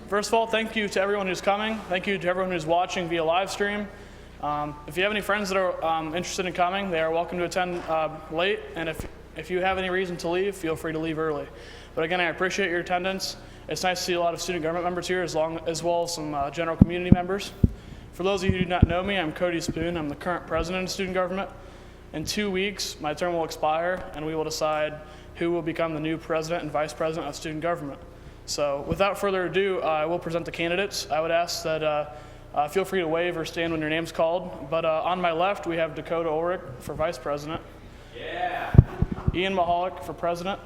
First of all, thank you to everyone who's coming. Thank you to everyone who's watching via live stream. If you have any friends that are interested in coming, they are welcome to attend late. And if you have any reason to leave, feel free to leave early. But again, I appreciate your attendance. It's nice to see a lot of student government members here, as well as some general community members. For those of you who do not know me, I'm Cody Spoon. I'm the current president of student government. In 2 weeks, my term will expire, and we will decide who will become the new president and vice president of student government. So without further ado, I will present the candidates. I would ask that feel free to wave or stand when your name's called. But on my left, we have Dakota Ulrich for vice president. Yeah. Ian Mahalik for president.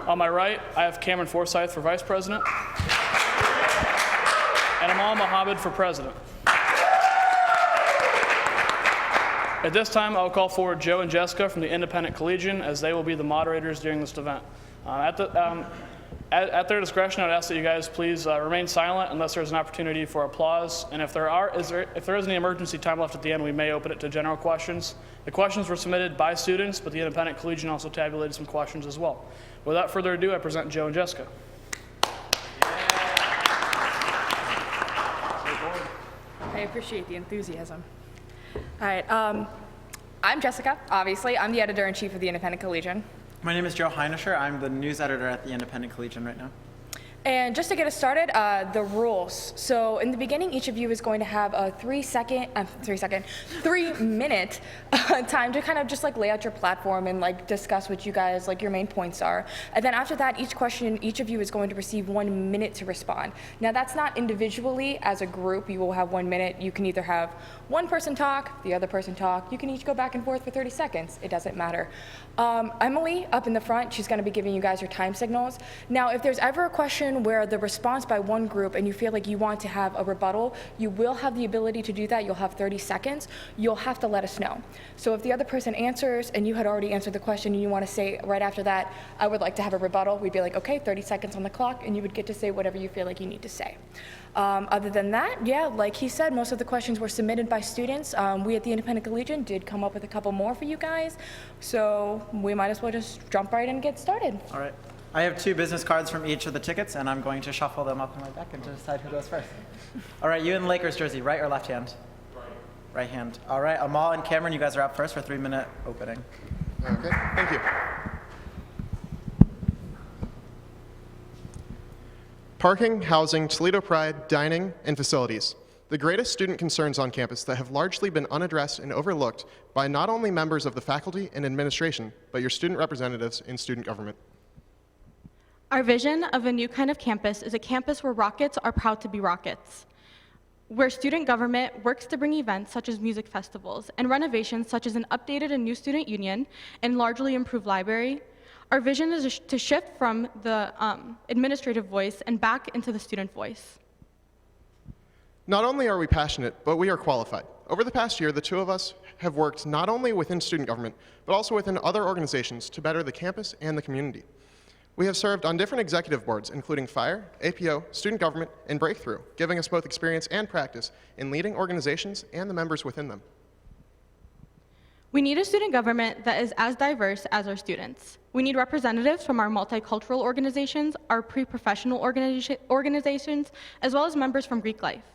On my right, I have Cameron Forsyth for vice president. And Amal Mohammed for president. At this time, I'll call forward Joe and Jessica from the Independent Collegian, as they will be the moderators during this event. At their discretion, I'd ask that you guys please remain silent unless there's an opportunity for applause. And if there is any emergency time left at the end, we may open it to general questions. The questions were submitted by students, but the Independent Collegian also tabulated some questions as well. Without further ado, I present Joe and Jessica. I appreciate the enthusiasm. All right, I'm Jessica, obviously. I'm the editor-in-chief of the Independent Collegian. My name is Joe Heinischer. I'm the news editor at the Independent Collegian right now. And just to get us started, the rules. So in the beginning, each of you is going to have a 3 minute time to kind of just like lay out your platform and like discuss what you guys, like your main points are. And then after that, each question, each of you is going to receive 1 minute to respond. Now that's not individually. As a group, you will have 1 minute. You can either have one person talk, the other person talk. You can each go back and forth for 30 seconds. It doesn't matter. Emily, up in the front, she's going to be giving you guys your time signals. Now, if there's ever a question where the response by one group and you feel like you want to have a rebuttal, you will have the ability to do that. You'll have 30 seconds. You'll have to let us know. So if the other person answers and you had already answered the question and you want to say right after that, I would like to have a rebuttal, we'd be like, okay, 30 seconds on the clock, and you would get to say whatever you feel like you need to say. Other than that, yeah, like he said, most of the questions were submitted by students. We at the Independent Collegian did come up with a couple more for you guys, so we might as well just jump right in and get started. All right. I have 2 business cards from each of the tickets, and I'm going to shuffle them up in my deck and decide who goes first. All right, you in the Lakers jersey, right or left hand? Right hand. All right, Amal and Cameron, you guys are up first for 3-minute opening. Okay, thank you. Parking, housing, Toledo Pride, dining, and facilities. The greatest student concerns on campus that have largely been unaddressed and overlooked by not only members of the faculty and administration, but your student representatives in student government. Our vision of a new kind of campus is a campus where rockets are proud to be rockets, where student government works to bring events such as music festivals and renovations such as an updated and new student union and largely improved library. Our vision is to shift from the administrative voice and back into the student voice. Not only are we passionate, but we are qualified. Over the past year, the 2 of us have worked not only within student government, but also within other organizations to better the campus and the community. We have served on different executive boards, including FIRE, APO, Student Government, and Breakthrough, giving us both experience and practice in leading organizations and the members within them. We need a student government that is as diverse as our students. We need representatives from our multicultural organizations, our pre-professional organizations, as well as members from Greek life.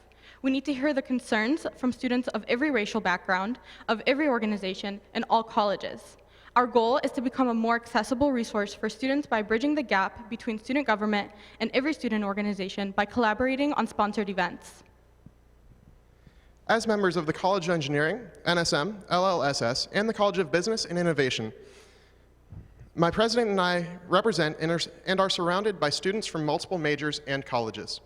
We need to hear the concerns from students of every racial background, of every organization, and all colleges. Our goal is to become a more accessible resource for students by bridging the gap between student government and every student organization by collaborating on sponsored events. As members of the College of Engineering, NSM, LLSS, and the College of Business and Innovation, my president and I represent and are surrounded by students from multiple majors and colleges.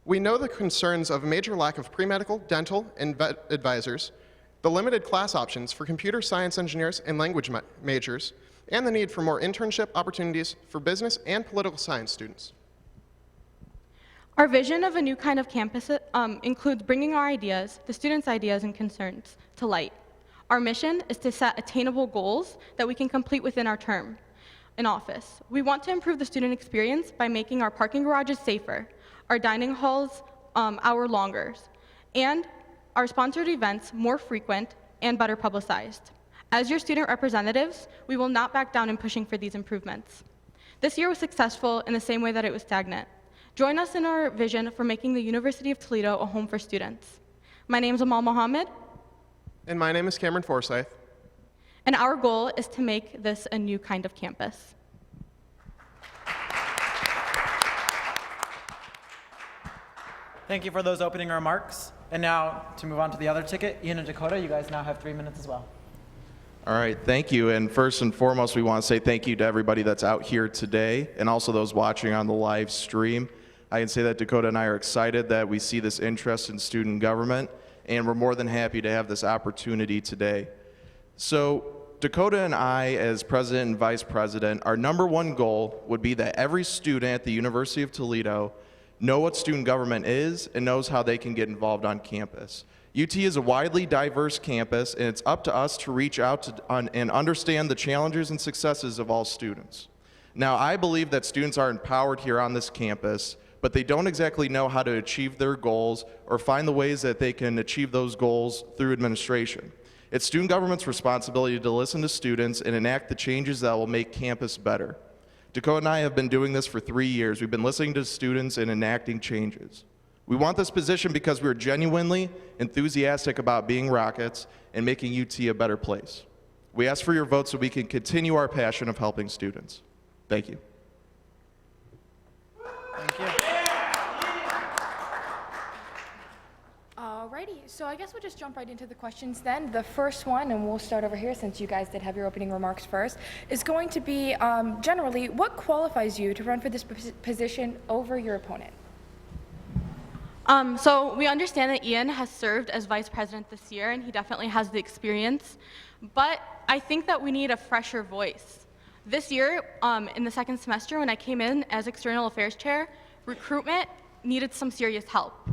We know the concerns of a major lack of pre-medical, dental, and vet advisors, the limited class options for computer science engineers and language majors, and the need for more internship opportunities for business and political science students. Our vision of a new kind of campus includes bringing our ideas, the students' ideas and concerns, to light. Our mission is to set attainable goals that we can complete within our term in office. We want to improve the student experience by making our parking garages safer, our dining halls hour longer, and our sponsored events more frequent and better publicized. As your student representatives, we will not back down in pushing for these improvements. This year was successful in the same way that it was stagnant. Join us in our vision for making the University of Toledo a home for students. My name is Amal Mohammed. And my name is Cameron Forsyth. And our goal is to make this a new kind of campus. Thank you for those opening remarks. And now to move on to the other ticket, Ian and Dakota, you guys now have 3 minutes as well. All right, thank you. And first and foremost, we want to say thank you to everybody that's out here today and also those watching on the live stream. I can say that Dakota and I are excited that we see this interest in student government, and we're more than happy to have this opportunity today. So Dakota and I, as president and vice president, our number one goal would be that every student at the University of Toledo know what student government is and knows how they can get involved on campus. UT is a widely diverse campus, and it's up to us to reach out to, and understand the challenges and successes of all students. Now, I believe that students are empowered here on this campus, but they don't exactly know how to achieve their goals or find the ways that they can achieve those goals through administration. It's student government's responsibility to listen to students and enact the changes that will make campus better. Dakota and I have been doing this for 3 years. We've been listening to students and enacting changes. We want this position because we're genuinely enthusiastic about being Rockets and making UT a better place. We ask for your vote so we can continue our passion of helping students. Thank you. Thank you. Alrighty, so I guess we'll just jump right into the questions then. The first one, and we'll start over here since you guys did have your opening remarks first, is going to be generally, what qualifies you to run for this position over your opponent? So we understand that Ian has served as vice president this year, and he definitely has the experience. But I think that we need a fresher voice. This year, in the second semester, when I came in as external affairs chair, recruitment needed some serious help.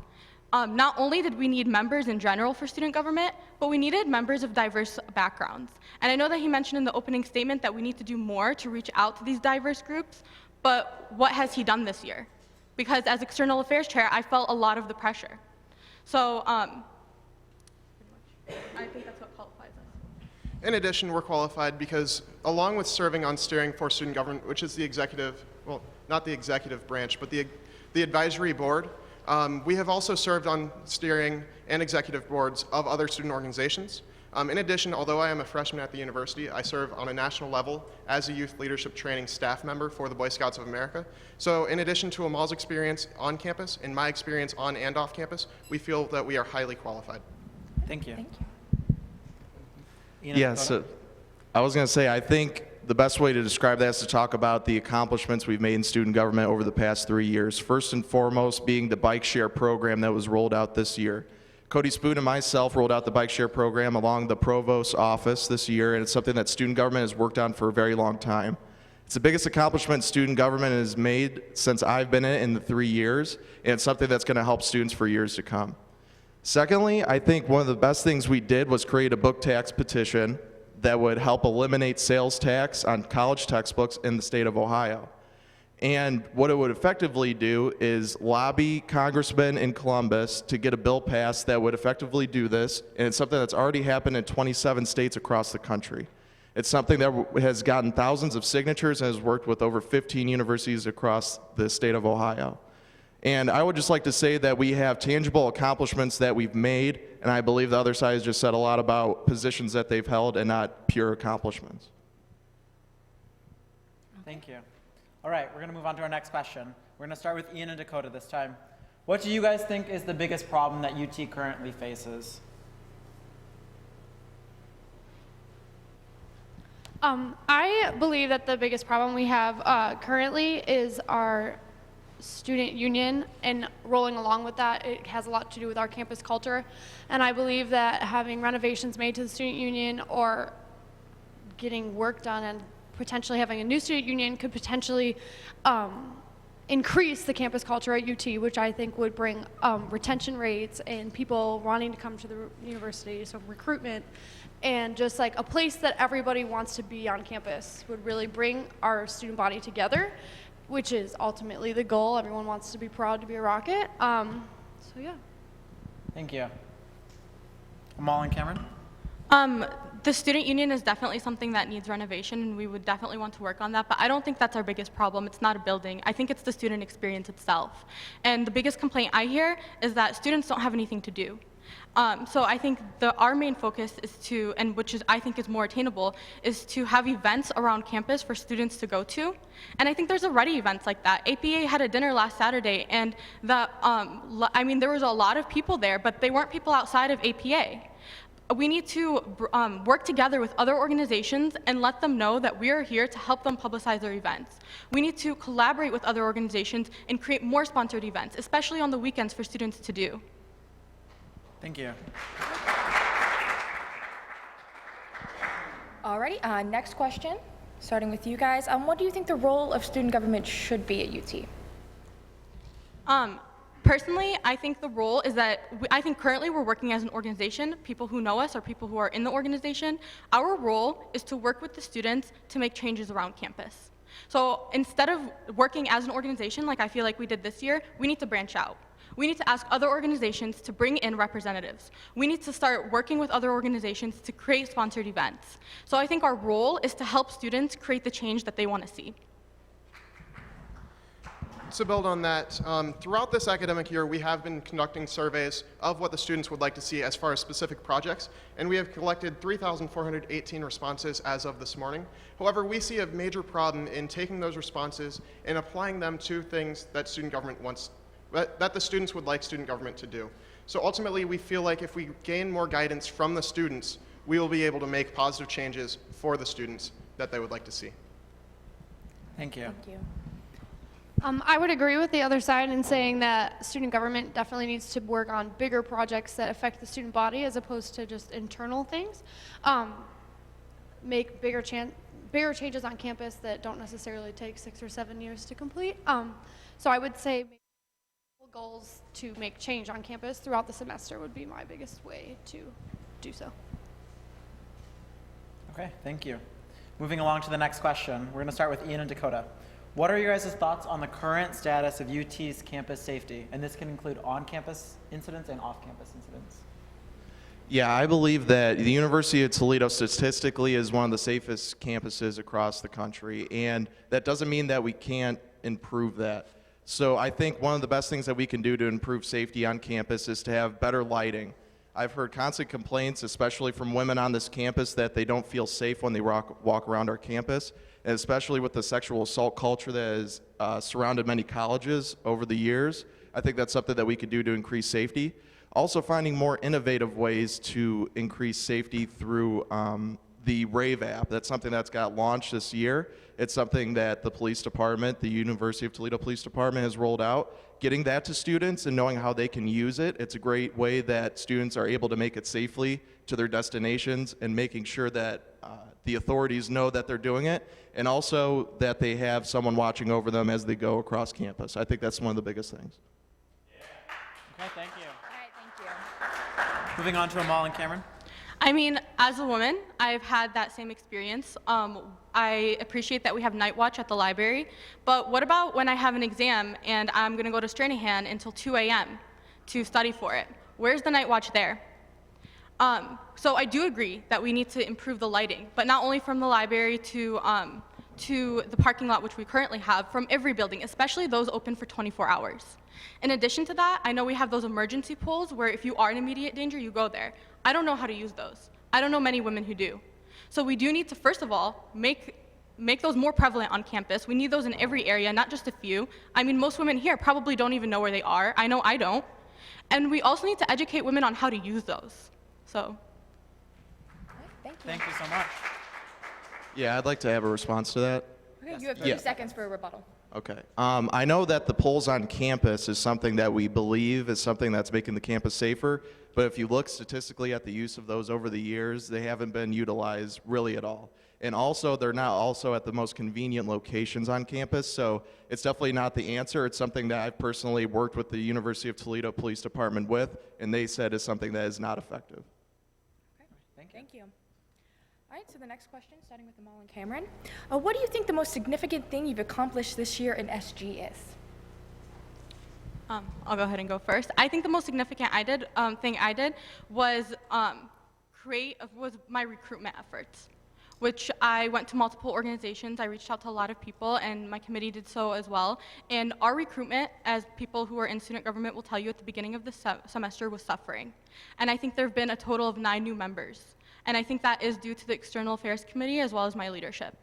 Not only did we need members in general for student government, but we needed members of diverse backgrounds. And I know that he mentioned in the opening statement that we need to do more to reach out to these diverse groups, but what has he done this year? Because as external affairs chair, I felt a lot of the pressure. So I think that's what qualifies us. In addition, we're qualified because along with serving on steering for student government, which is the executive, well, not the executive branch, but the advisory board, we have also served on steering and executive boards of other student organizations. In addition, although I am a freshman at the university, I serve on a national level as a youth leadership training staff member for the Boy Scouts of America. So in addition to Amal's experience on campus and my experience on and off campus, we feel that we are highly qualified. Thank you. Thank you. Ian and Yeah, Dakota? so I was going to say, I think the best way to describe that is to talk about the accomplishments we've made in student government over the past 3 years. First and foremost being the bike share program that was rolled out this year. Cody Spoon and myself rolled out the bike share program along the provost's office this year, and it's something that student government has worked on for a very long time. It's the biggest accomplishment student government has made since I've been in the 3 years, and it's something that's going to help students for years to come. Secondly, I think one of the best things we did was create a book tax petition that would help eliminate sales tax on college textbooks in the state of Ohio. And what it would effectively do is lobby congressmen in Columbus to get a bill passed that would effectively do this, and it's something that's already happened in 27 states across the country. It's something that has gotten thousands of signatures and has worked with over 15 universities across the state of Ohio. And I would just like to say that we have tangible accomplishments that we've made, and I believe the other side has just said a lot about positions that they've held and not pure accomplishments. Thank you. All right, we're going to move on to our next question. We're going to start with Ian and Dakota this time. What do you guys think is the biggest problem that UT currently faces? I believe that the biggest problem we have currently is our student union, and rolling along with that, it has a lot to do with our campus culture. And I believe that having renovations made to the student union or getting work done and potentially having a new student union could potentially increase the campus culture at UT, which I think would bring retention rates and people wanting to come to the university, so recruitment, and just like a place that everybody wants to be on campus would really bring our student body together, which is ultimately the goal. Everyone wants to be proud to be a Rocket. So yeah. Thank you. Amal and Cameron? The student union is definitely something that needs renovation, and we would definitely want to work on that, but I don't think that's our biggest problem. It's not a building. I think it's the student experience itself. And the biggest complaint I hear is that students don't have anything to do. So I think our main focus is to, and which is I think is more attainable, is to have events around campus for students to go to. And I think there's already events like that. APA had a dinner last Saturday, and I mean, there was a lot of people there, but they weren't people outside of APA. We need to work together with other organizations and let them know that we are here to help them publicize their events. We need to collaborate with other organizations and create more sponsored events, especially on the weekends for students to do. Thank you. Alrighty, next question, starting with you guys. What do you think the role of student government should be at UT? Personally, I think the role is that, I think currently we're working as an organization, people who know us or people who are in the organization. Our role is to work with the students to make changes around campus. So instead of working as an organization like I feel like we did this year, we need to branch out. We need to ask other organizations to bring in representatives. We need to start working with other organizations to create sponsored events. So I think our role is to help students create the change that they want to see. To build on that, throughout this academic year, we have been conducting surveys of what the students would like to see as far as specific projects, and we have collected 3,418 responses as of this morning. However, we see a major problem in taking those responses and applying them to things that student government wants, that the students would like student government to do. So ultimately, we feel like if we gain more guidance from the students, we will be able to make positive changes for the students that they would like to see. Thank you. Thank you. I would agree with the other side in saying that student government definitely needs to work on bigger projects that affect the student body as opposed to just internal things. Make bigger changes on campus that don't necessarily take 6 or 7 years to complete. So I would say goals to make change on campus throughout the semester would be my biggest way to do so. Okay, thank you. Moving along to the next question, we're going to start with Ian and Dakota. What are your guys' thoughts on the current status of UT's campus safety? And this can include on-campus incidents and off-campus incidents. Yeah, I believe that the University of Toledo statistically is one of the safest campuses across the country, and that doesn't mean that we can't improve that. So I think one of the best things that we can do to improve safety on campus is to have better lighting. I've heard constant complaints, especially from women on this campus, that they don't feel safe when they walk around our campus, and especially with the sexual assault culture that has surrounded many colleges over the years. I think that's something that we could do to increase safety. Also finding more innovative ways to increase safety through the RAVE app. That's something that's got launched this year. It's something that the police department, the University of Toledo Police Department has rolled out. Getting that to students and knowing how they can use it, it's a great way that students are able to make it safely to their destinations and making sure that the authorities know that they're doing it, and also that they have someone watching over them as they go across campus. I think that's one of the biggest things. Okay, thank you. All right, thank you. Moving on to Amal and Cameron. I mean, as a woman, I've had that same experience. I appreciate that we have night watch at the library, but what about when I have an exam and I'm gonna go to Stranahan until 2 a.m. to study for it? Where's the night watch there? So I do agree that we need to improve the lighting, but not only from the library to the parking lot, which we currently have, from every building, especially those open for 24 hours. In addition to that, I know we have those emergency poles where if you are in immediate danger, you go there. I don't know how to use those. I don't know many women who do. So we do need to, first of all, make those more prevalent on campus. We need those in every area, not just a few. I mean, most women here probably don't even know where they are. I know I don't. And we also need to educate women on how to use those. So. Thank you. Thank you so much. Yeah, I'd like to have a response to that. Okay, you have 30 seconds for a rebuttal. Okay. I know that the polls on campus is something that we believe is something that's making the campus safer, but if you look statistically at the use of those over the years, they haven't been utilized really at all. And also, they're not also at the most convenient locations on campus, so it's definitely not the answer. It's something that I've personally worked with the University of Toledo Police Department with, and they said is something that is not effective. Okay, thank you. All right, so the next question, starting with Amal and Cameron. What do you think the most significant thing you've accomplished this year in SG is? I'll go ahead and go first. I think the most significant thing I did was was my recruitment efforts, which I went to multiple organizations. I reached out to a lot of people, and my committee did so as well. And our recruitment, as people who are in student government will tell you at the beginning of the semester, was suffering. And I think there have been a total of 9 new members. And I think that is due to the External Affairs Committee as well as my leadership.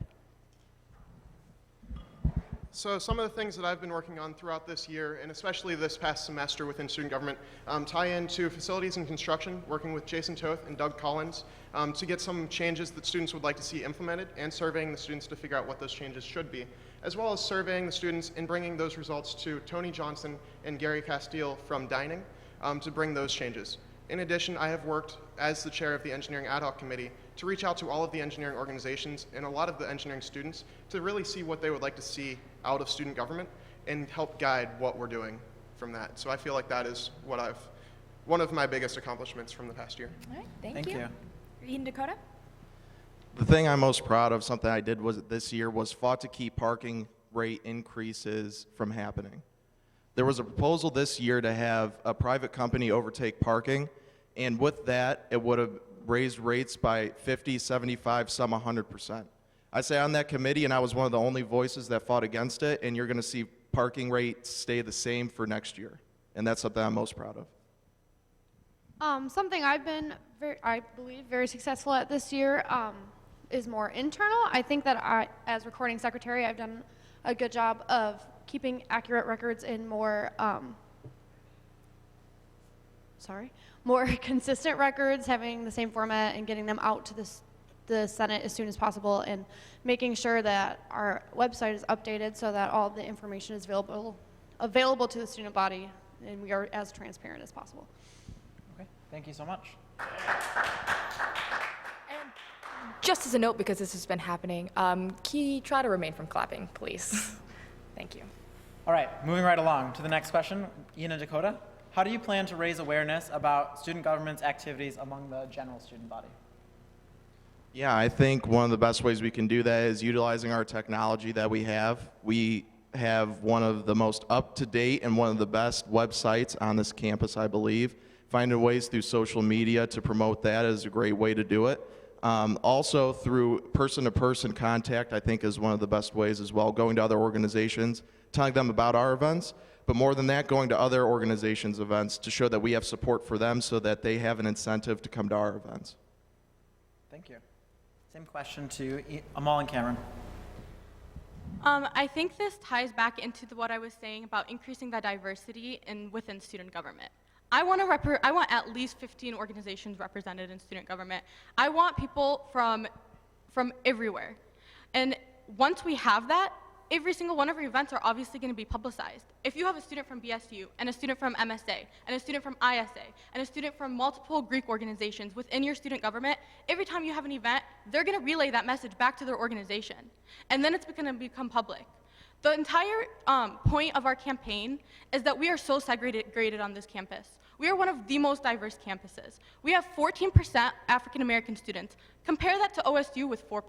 So some of the things that I've been working on throughout this year, and especially this past semester within student government, tie into facilities and construction, working with Jason Toth and Doug Collins to get some changes that students would like to see implemented, and surveying the students to figure out what those changes should be, as well as surveying the students and bringing those results to Tony Johnson and Gary Castile from Dining to bring those changes. In addition, I have worked as the chair of the Engineering Ad Hoc Committee to reach out to all of the engineering organizations and a lot of the engineering students to really see what they would like to see out of student government and help guide what we're doing from that. So I feel like that is one of my biggest accomplishments from the past year. All right, thank you. Eden, Dakota? The thing I'm most proud of, something I did this year, was fought to keep parking rate increases from happening. There was a proposal this year to have a private company overtake parking, and with that, it would have raised rates by 50, 75, some 100%. I say on that committee, and I was one of the only voices that fought against it, and you're going to see parking rates stay the same for next year, and that's something I'm most proud of. Something I've been, I believe, very successful at this year is more internal. I think that as recording secretary, I've done a good job of keeping accurate records in more consistent records, having the same format and getting them out to the Senate as soon as possible, and making sure that our website is updated so that all the information is available to the student body, and we are as transparent as possible. Okay, thank you so much. And just as a note, because this has been happening, try to refrain from clapping, please. Thank you. All right, moving right along to the next question. Ian and Dakota, how do you plan to raise awareness about student government's activities among the general student body? Yeah, I think one of the best ways we can do that is utilizing our technology that we have. We have one of the most up-to-date and one of the best websites on this campus, I believe. Finding ways through social media to promote that is a great way to do it. Also through person-to-person contact, I think, is one of the best ways as well, going to other organizations, telling them about our events, but more than that, going to other organizations' events to show that we have support for them so that they have an incentive to come to our events. Thank you. Same question to Amal and Cameron. I think this ties back into what I was saying about increasing the diversity within student government. I want at least 15 organizations represented in student government. I want people from everywhere. And once we have that, every single one of our events are obviously going to be publicized. If you have a student from BSU, and a student from MSA, and a student from ISA, and a student from multiple Greek organizations within your student government, every time you have an event, they're going to relay that message back to their organization. And then it's going to become public. The entire point of our campaign is that we are so segregated on this campus. We are one of the most diverse campuses. We have 14% African American students. Compare that to OSU with 4%.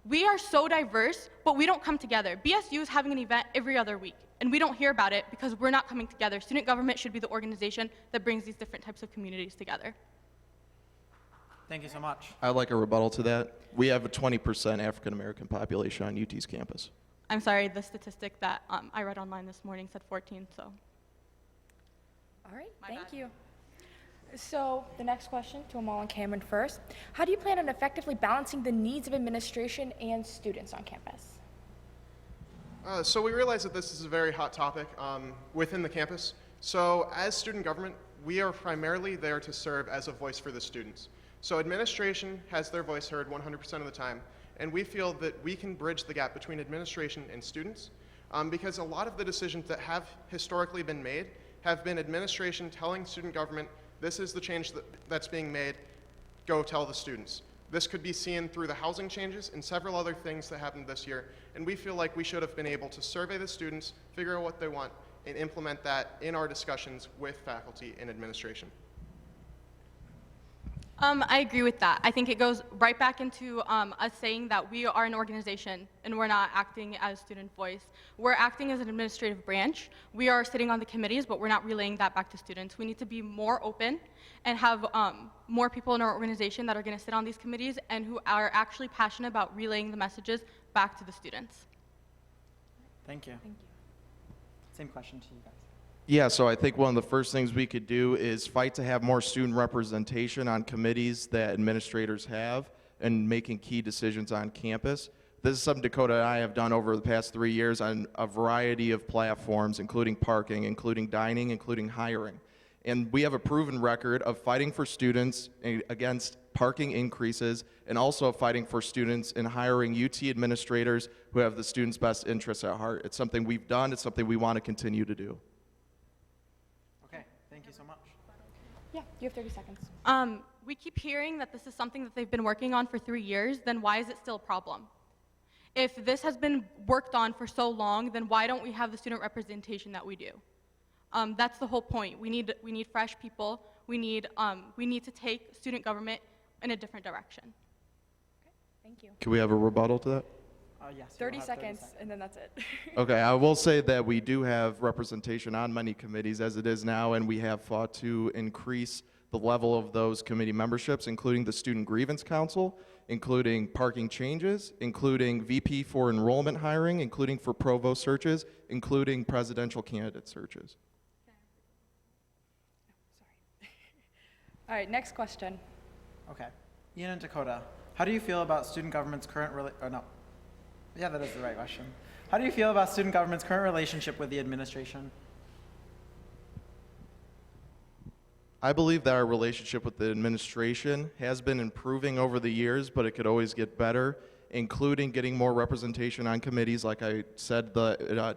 We are so diverse, but we don't come together. BSU is having an event every other week, and we don't hear about it because we're not coming together. Student government should be the organization that brings these different types of communities together. Thank you so much. I'd like a rebuttal to that. We have a 20% African American population on UT's campus. I'm sorry, the statistic that I read online this morning said 14, so. All right, thank you. So the next question to Amal and Cameron first. How do you plan on effectively balancing the needs of administration and students on campus? So we realize that this is a very hot topic within the campus. So as student government, we are primarily there to serve as a voice for the students. So administration has their voice heard 100% of the time, and we feel that we can bridge the gap between administration and students because a lot of the decisions that have historically been made have been administration telling student government, this is the change that's being made, go tell the students. This could be seen through the housing changes and several other things that happened this year, and we feel like we should have been able to survey the students, figure out what they want, and implement that in our discussions with faculty and administration. I agree with that. I think it goes right back into us saying that we are an organization and we're not acting as student voice. We're acting as an administrative branch. We are sitting on the committees, but we're not relaying that back to students. We need to be more open and have more people in our organization that are going to sit on these committees and who are actually passionate about relaying the messages back to the students. Thank you. Thank you. Same question to you guys. Yeah, so I think one of the first things we could do is fight to have more student representation on committees that administrators have and making key decisions on campus. This is something Dakota and I have done over the past 3 years on a variety of platforms, including parking, including dining, including hiring. And we have a proven record of fighting for students against parking increases and also fighting for students and hiring UT administrators who have the students' best interests at heart. It's something we've done. It's something we want to continue to do. Okay, thank you so much. Yeah, you have 30 seconds. We keep hearing that this is something that they've been working on for 3 years, then why is it still a problem? If this has been worked on for so long, then why don't we have the student representation that we do? That's the whole point. We need fresh people. We need to take student government in a different direction. Okay, thank you. Can we have a rebuttal to that? Yes. 30 seconds, and then that's it. Okay, I will say that we do have representation on many committees as it is now, and we have fought to increase the level of those committee memberships, including the Student Grievance Council, including parking changes, including VP for enrollment hiring, including for provost searches, including presidential candidate searches. All right, next question. Okay. Ian and Dakota, how do you feel about student government's current Yeah, that is the right question. How do you feel about student government's current relationship with the administration? I believe that our relationship with the administration has been improving over the years, but it could always get better, including getting more representation on committees, like I said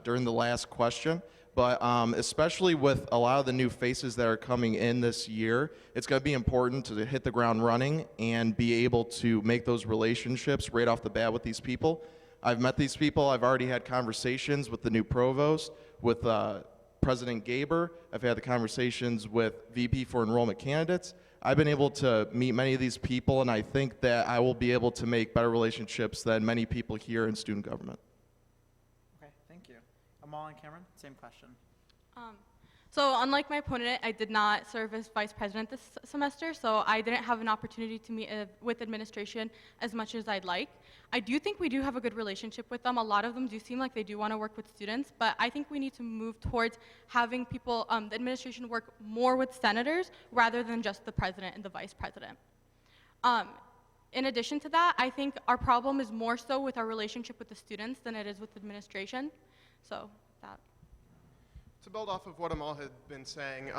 during the last question. But especially with a lot of the new faces that are coming in this year, it's going to be important to hit the ground running and be able to make those relationships right off the bat with these people. I've met these people. I've already had conversations with the new provost, with President Gaber. I've had the conversations with VP for enrollment candidates. I've been able to meet many of these people, and I think that I will be able to make better relationships than many people here in student government. Okay, thank you. Amal and Cameron, same question. So unlike my opponent, I did not serve as vice president this semester, so I didn't have an opportunity to meet with administration as much as I'd like. I do think we do have a good relationship with them. A lot of them do seem like they do want to work with students, but I think we need to move towards having people, the administration work more with senators rather than just the president and the vice president. In addition to that, I think our problem is more so with our relationship with the students than it is with administration. So that. To build off of what Amal had been saying,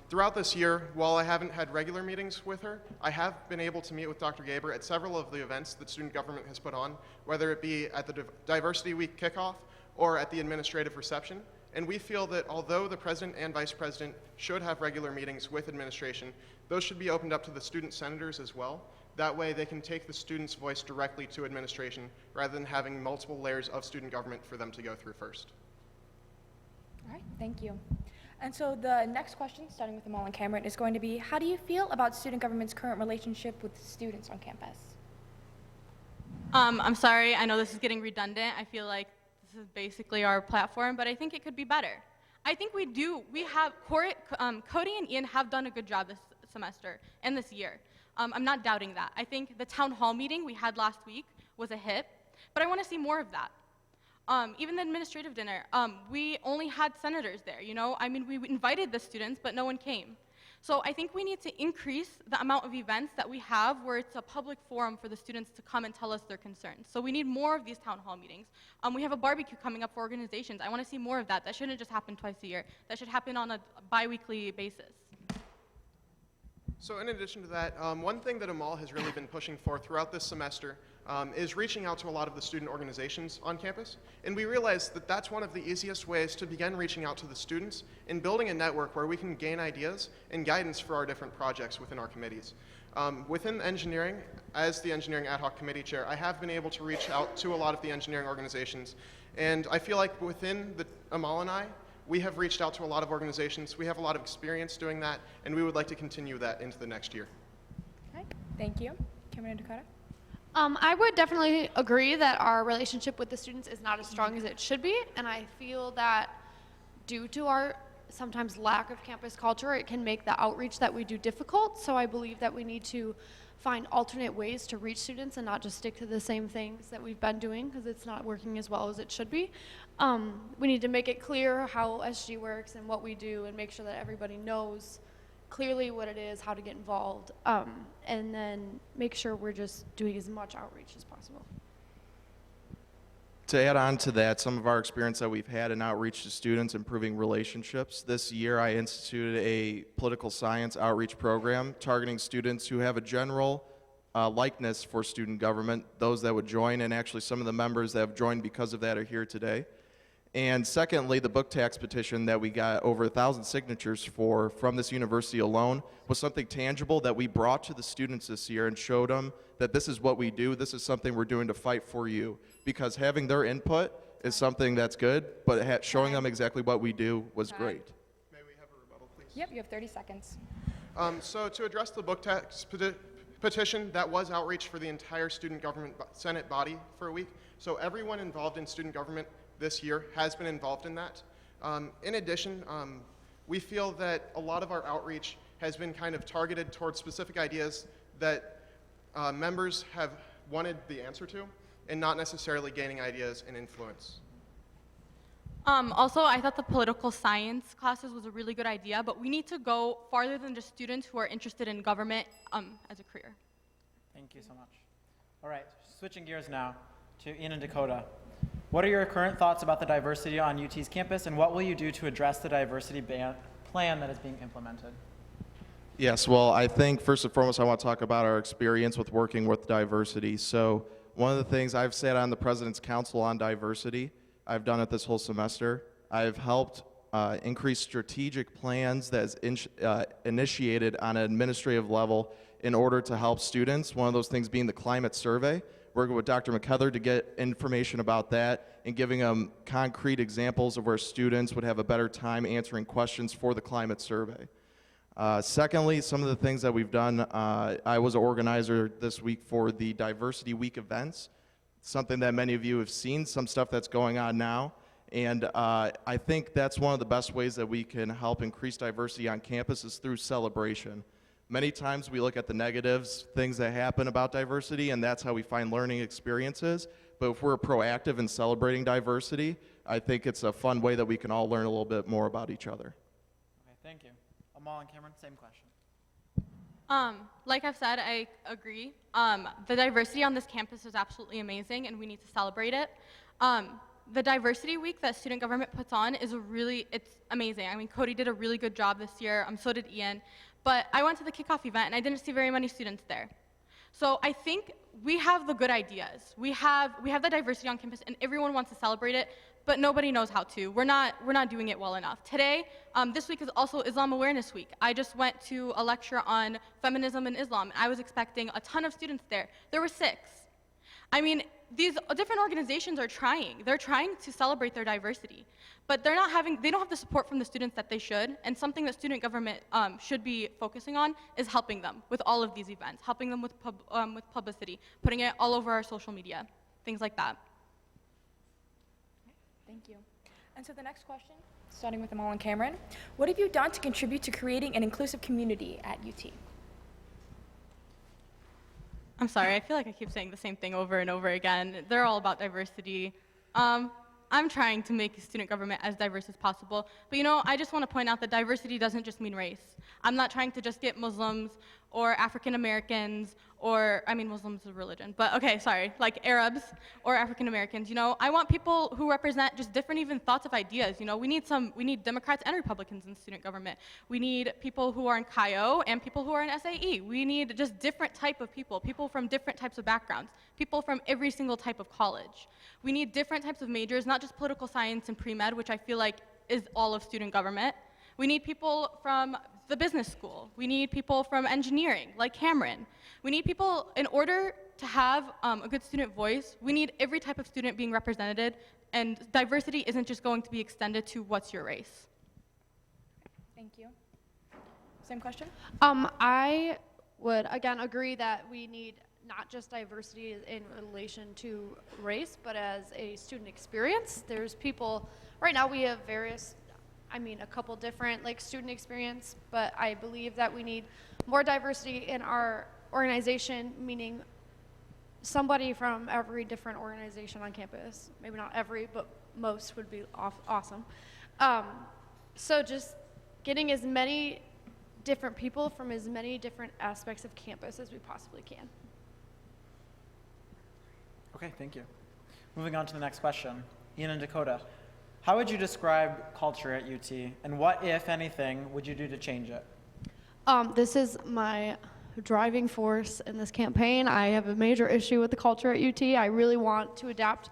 throughout this year, while I haven't had regular meetings with her, I have been able to meet with Dr. Gaber at several of the events that student government has put on, whether it be at the Diversity Week kickoff or at the administrative reception. And we feel that although the president and vice president should have regular meetings with administration, those should be opened up to the student senators as well. That way they can take the student's voice directly to administration rather than having multiple layers of student government for them to go through first. All right, thank you. And so the next question, starting with Amal and Cameron, is going to be, how do you feel about student government's current relationship with students on campus? I'm sorry, I know this is getting redundant. I feel like this is basically our platform, but I think it could be better. I think we have, Cody and Ian have done a good job this semester and this year. I'm not doubting that. I think the town hall meeting we had last week was a hit, but I want to see more of that. Even the administrative dinner, we only had senators there, you know? I mean, we invited the students, but no one came. So I think we need to increase the amount of events that we have where it's a public forum for the students to come and tell us their concerns. So we need more of these town hall meetings. We have a barbecue coming up for organizations. I want to see more of that. That shouldn't just happen twice a year. That should happen on a bi-weekly basis. So in addition to that, one thing that Amal has really been pushing for throughout this semester is reaching out to a lot of the student organizations on campus. And we realized that that's one of the easiest ways to begin reaching out to the students and building a network where we can gain ideas and guidance for our different projects within our committees. Within engineering, as the engineering ad hoc committee chair, I have been able to reach out to a lot of the engineering organizations. And I feel like within Amal and I, we have reached out to a lot of organizations. We have a lot of experience doing that, and we would like to continue that into the next year. Okay, Thank you. Cameron and Dakota? I would definitely agree that our relationship with the students is not as strong as it should be, and I feel that due to our sometimes lack of campus culture, it can make the outreach that we do difficult. So I believe that we need to find alternate ways to reach students and not just stick to the same things that we've been doing because it's not working as well as it should be. We need to make it clear how SG works and what we do and make sure that everybody knows clearly what it is, how to get involved, and then make sure we're just doing as much outreach as possible. To add on to that, some of our experience that we've had in outreach to students, improving relationships. This year I instituted a political science outreach program targeting students who have a general likeness for student government, those that would join, and actually some of the members that have joined because of that are here today. And secondly, the book tax petition that we got over 1,000 signatures for from this university alone was something tangible that we brought to the students this year and showed them that this is what we do, this is something we're doing to fight for you. Because having their input is something that's good, but showing them exactly what we do was great. May we have a rebuttal, please? Yep, you have 30 seconds. So to address the book tax petition, that was outreach for the entire student government Senate body for a week. So everyone involved in student government this year has been involved in that. In addition, we feel that a lot of our outreach has been kind of targeted towards specific ideas that members have wanted the answer to, and not necessarily gaining ideas and influence. Also, I thought the political science classes was a really good idea, but we need to go farther than just students who are interested in government as a career. Thank you so much. All right, switching gears now to Ian and Dakota. What are your current thoughts about the diversity on UT's campus, and what will you do to address the diversity plan that is being implemented? Yes, well, I think first and foremost I want to talk about our experience with working with diversity. So one of the things I've sat on the President's Council on Diversity. I've done it this whole semester. I've helped increase strategic plans that is initiated on an administrative level in order to help students. One of those things being the climate survey. Working with Dr. McHeather to get information about that and giving them concrete examples of where students would have a better time answering questions for the climate survey. Secondly, some of the things that we've done, I was an organizer this week for the Diversity Week events, something that many of you have seen, some stuff that's going on now. And I think that's one of the best ways that we can help increase diversity on campus is through celebration. Many times we look at the negatives, things that happen about diversity, and that's how we find learning experiences. But if we're proactive in celebrating diversity, I think it's a fun way that we can all learn a little bit more about each other. Okay, thank you. Amal and Cameron, same question. Like I've said, I agree. The diversity on this campus is absolutely amazing, and we need to celebrate it. The Diversity Week that student government puts on is it's amazing. I mean, Cody did a really good job this year, so did Ian. But I went to the kickoff event, and I didn't see very many students there. So I think we have the good ideas. We have the diversity on campus, and everyone wants to celebrate it, but nobody knows how to. We're not doing it well enough. Today, this week is also Islam Awareness Week. I just went to a lecture on feminism and Islam. I was expecting a ton of students there. There were 6. I mean, these different organizations are trying. They're trying to celebrate their diversity, but they don't have the support from the students that they should, and something that student government should be focusing on is helping them with all of these events, helping them with publicity, putting it all over our social media, things like that. Thank you. And so the next question, starting with Amal and Cameron, what have you done to contribute to creating an inclusive community at UT? I'm sorry, I feel like I keep saying the same thing over and over again. They're all about diversity. I'm trying to make student government as diverse as possible. But I just want to point out that diversity doesn't just mean race. I'm not trying to just get Muslims or African Americans Muslims is a religion, but okay, sorry, like Arabs or African Americans. I want people who represent just different even thoughts of ideas. We need Democrats and Republicans in student government. We need people who are in CAIO and people who are in SAE. We need just different type of people from different types of backgrounds, people from every single type of college. We need different types of majors, not just political science and pre-med, which I feel like is all of student government. We need people from the business school. We need people from engineering, like Cameron. We need people, in order to have a good student voice, we need every type of student being represented, and diversity isn't just going to be extended to what's your race. Thank you. Same question? I would again agree that we need not just diversity in relation to race, but as a student experience. There's people, right now we have a couple different like student experience, but I believe that we need more diversity in our organization, meaning somebody from every different organization on campus. Maybe not every, but most would be awesome. So just getting as many different people from as many different aspects of campus as we possibly can. Okay, thank you. Moving on to the next question. Ian and Dakota, how would you describe culture at UT, and what, if anything, would you do to change it? This is my driving force in this campaign. I have a major issue with the culture at UT. I really want to adapt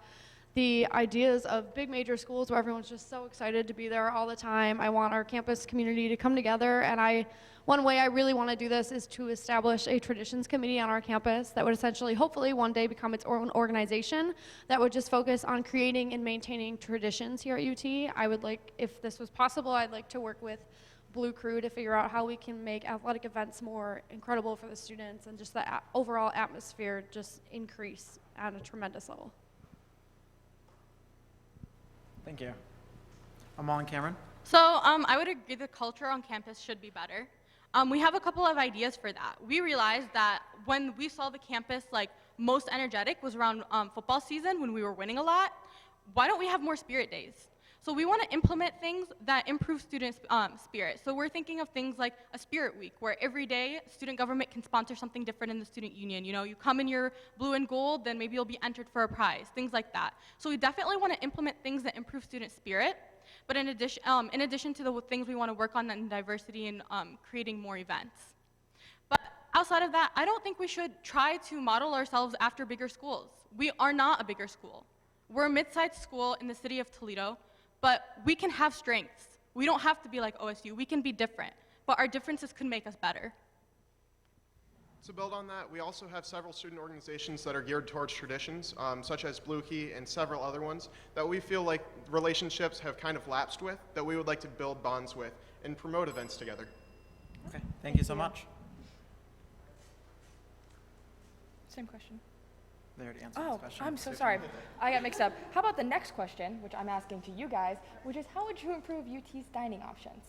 the ideas of big major schools where everyone's just so excited to be there all the time. I want our campus community to come together, and one way I really want to do this is to establish a traditions committee on our campus that would essentially, hopefully, one day become its own organization that would just focus on creating and maintaining traditions here at UT. I would like, if this was possible, I'd like to work with Blue Crew to figure out how we can make athletic events more incredible for the students and just the overall atmosphere just increase at a tremendous level. Thank you. Amal and Cameron? So I would agree the culture on campus should be better. We have a couple of ideas for that. We realized that when we saw the campus most energetic was around football season when we were winning a lot. Why don't we have more spirit days? So we want to implement things that improve students' spirit. So we're thinking of things like a spirit week, where every day student government can sponsor something different in the student union. You know, you come in your blue and gold, then maybe you'll be entered for a prize, things like that. So we definitely want to implement things that improve student spirit. But in addition to the things we want to work on in diversity and creating more events. But outside of that, I don't think we should try to model ourselves after bigger schools. We are not a bigger school. We're a mid-sized school in the city of Toledo. But we can have strengths. We don't have to be like OSU. We can be different, but our differences could make us better. To build on that, we also have several student organizations that are geared towards traditions, such as Blue Key and several other ones, that we feel like relationships have kind of lapsed with, that we would like to build bonds with and promote events together. Okay, thank you so much. Same question. They already answered this Oh, question. I'm so sorry. I got mixed up. How about the next question, which I'm asking to you guys, which is how would you improve UT's dining options?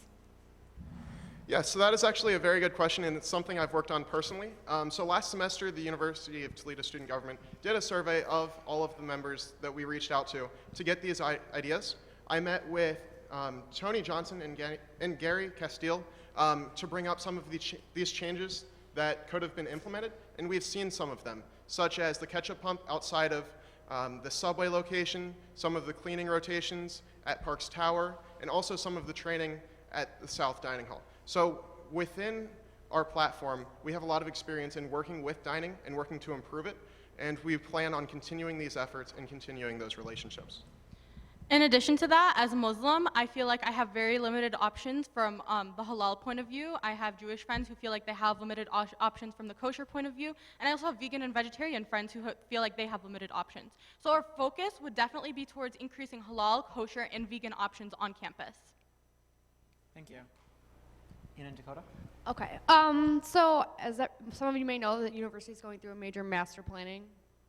Yeah, so that is actually a very good question, and it's something I've worked on personally. So last semester, the University of Toledo Student Government did a survey of all of the members that we reached out to get these ideas. I met with Tony Johnson and Gary Castile to bring up some of these changes that could have been implemented, and we've seen some of them, such as the ketchup pump outside of the subway location, some of the cleaning rotations at Parks Tower, and also some of the training at the South Dining Hall. So within our platform, we have a lot of experience in working with dining and working to improve it, and we plan on continuing these efforts and continuing those relationships. In addition to that, as a Muslim, I feel like I have very limited options from the halal point of view. I have Jewish friends who feel like they have limited options from the kosher point of view, and I also have vegan and vegetarian friends who feel like they have limited options. So our focus would definitely be towards increasing halal, kosher, and vegan options on campus. Thank you. Ian and Dakota? Okay. So some of you may know, that university is going through a major master planning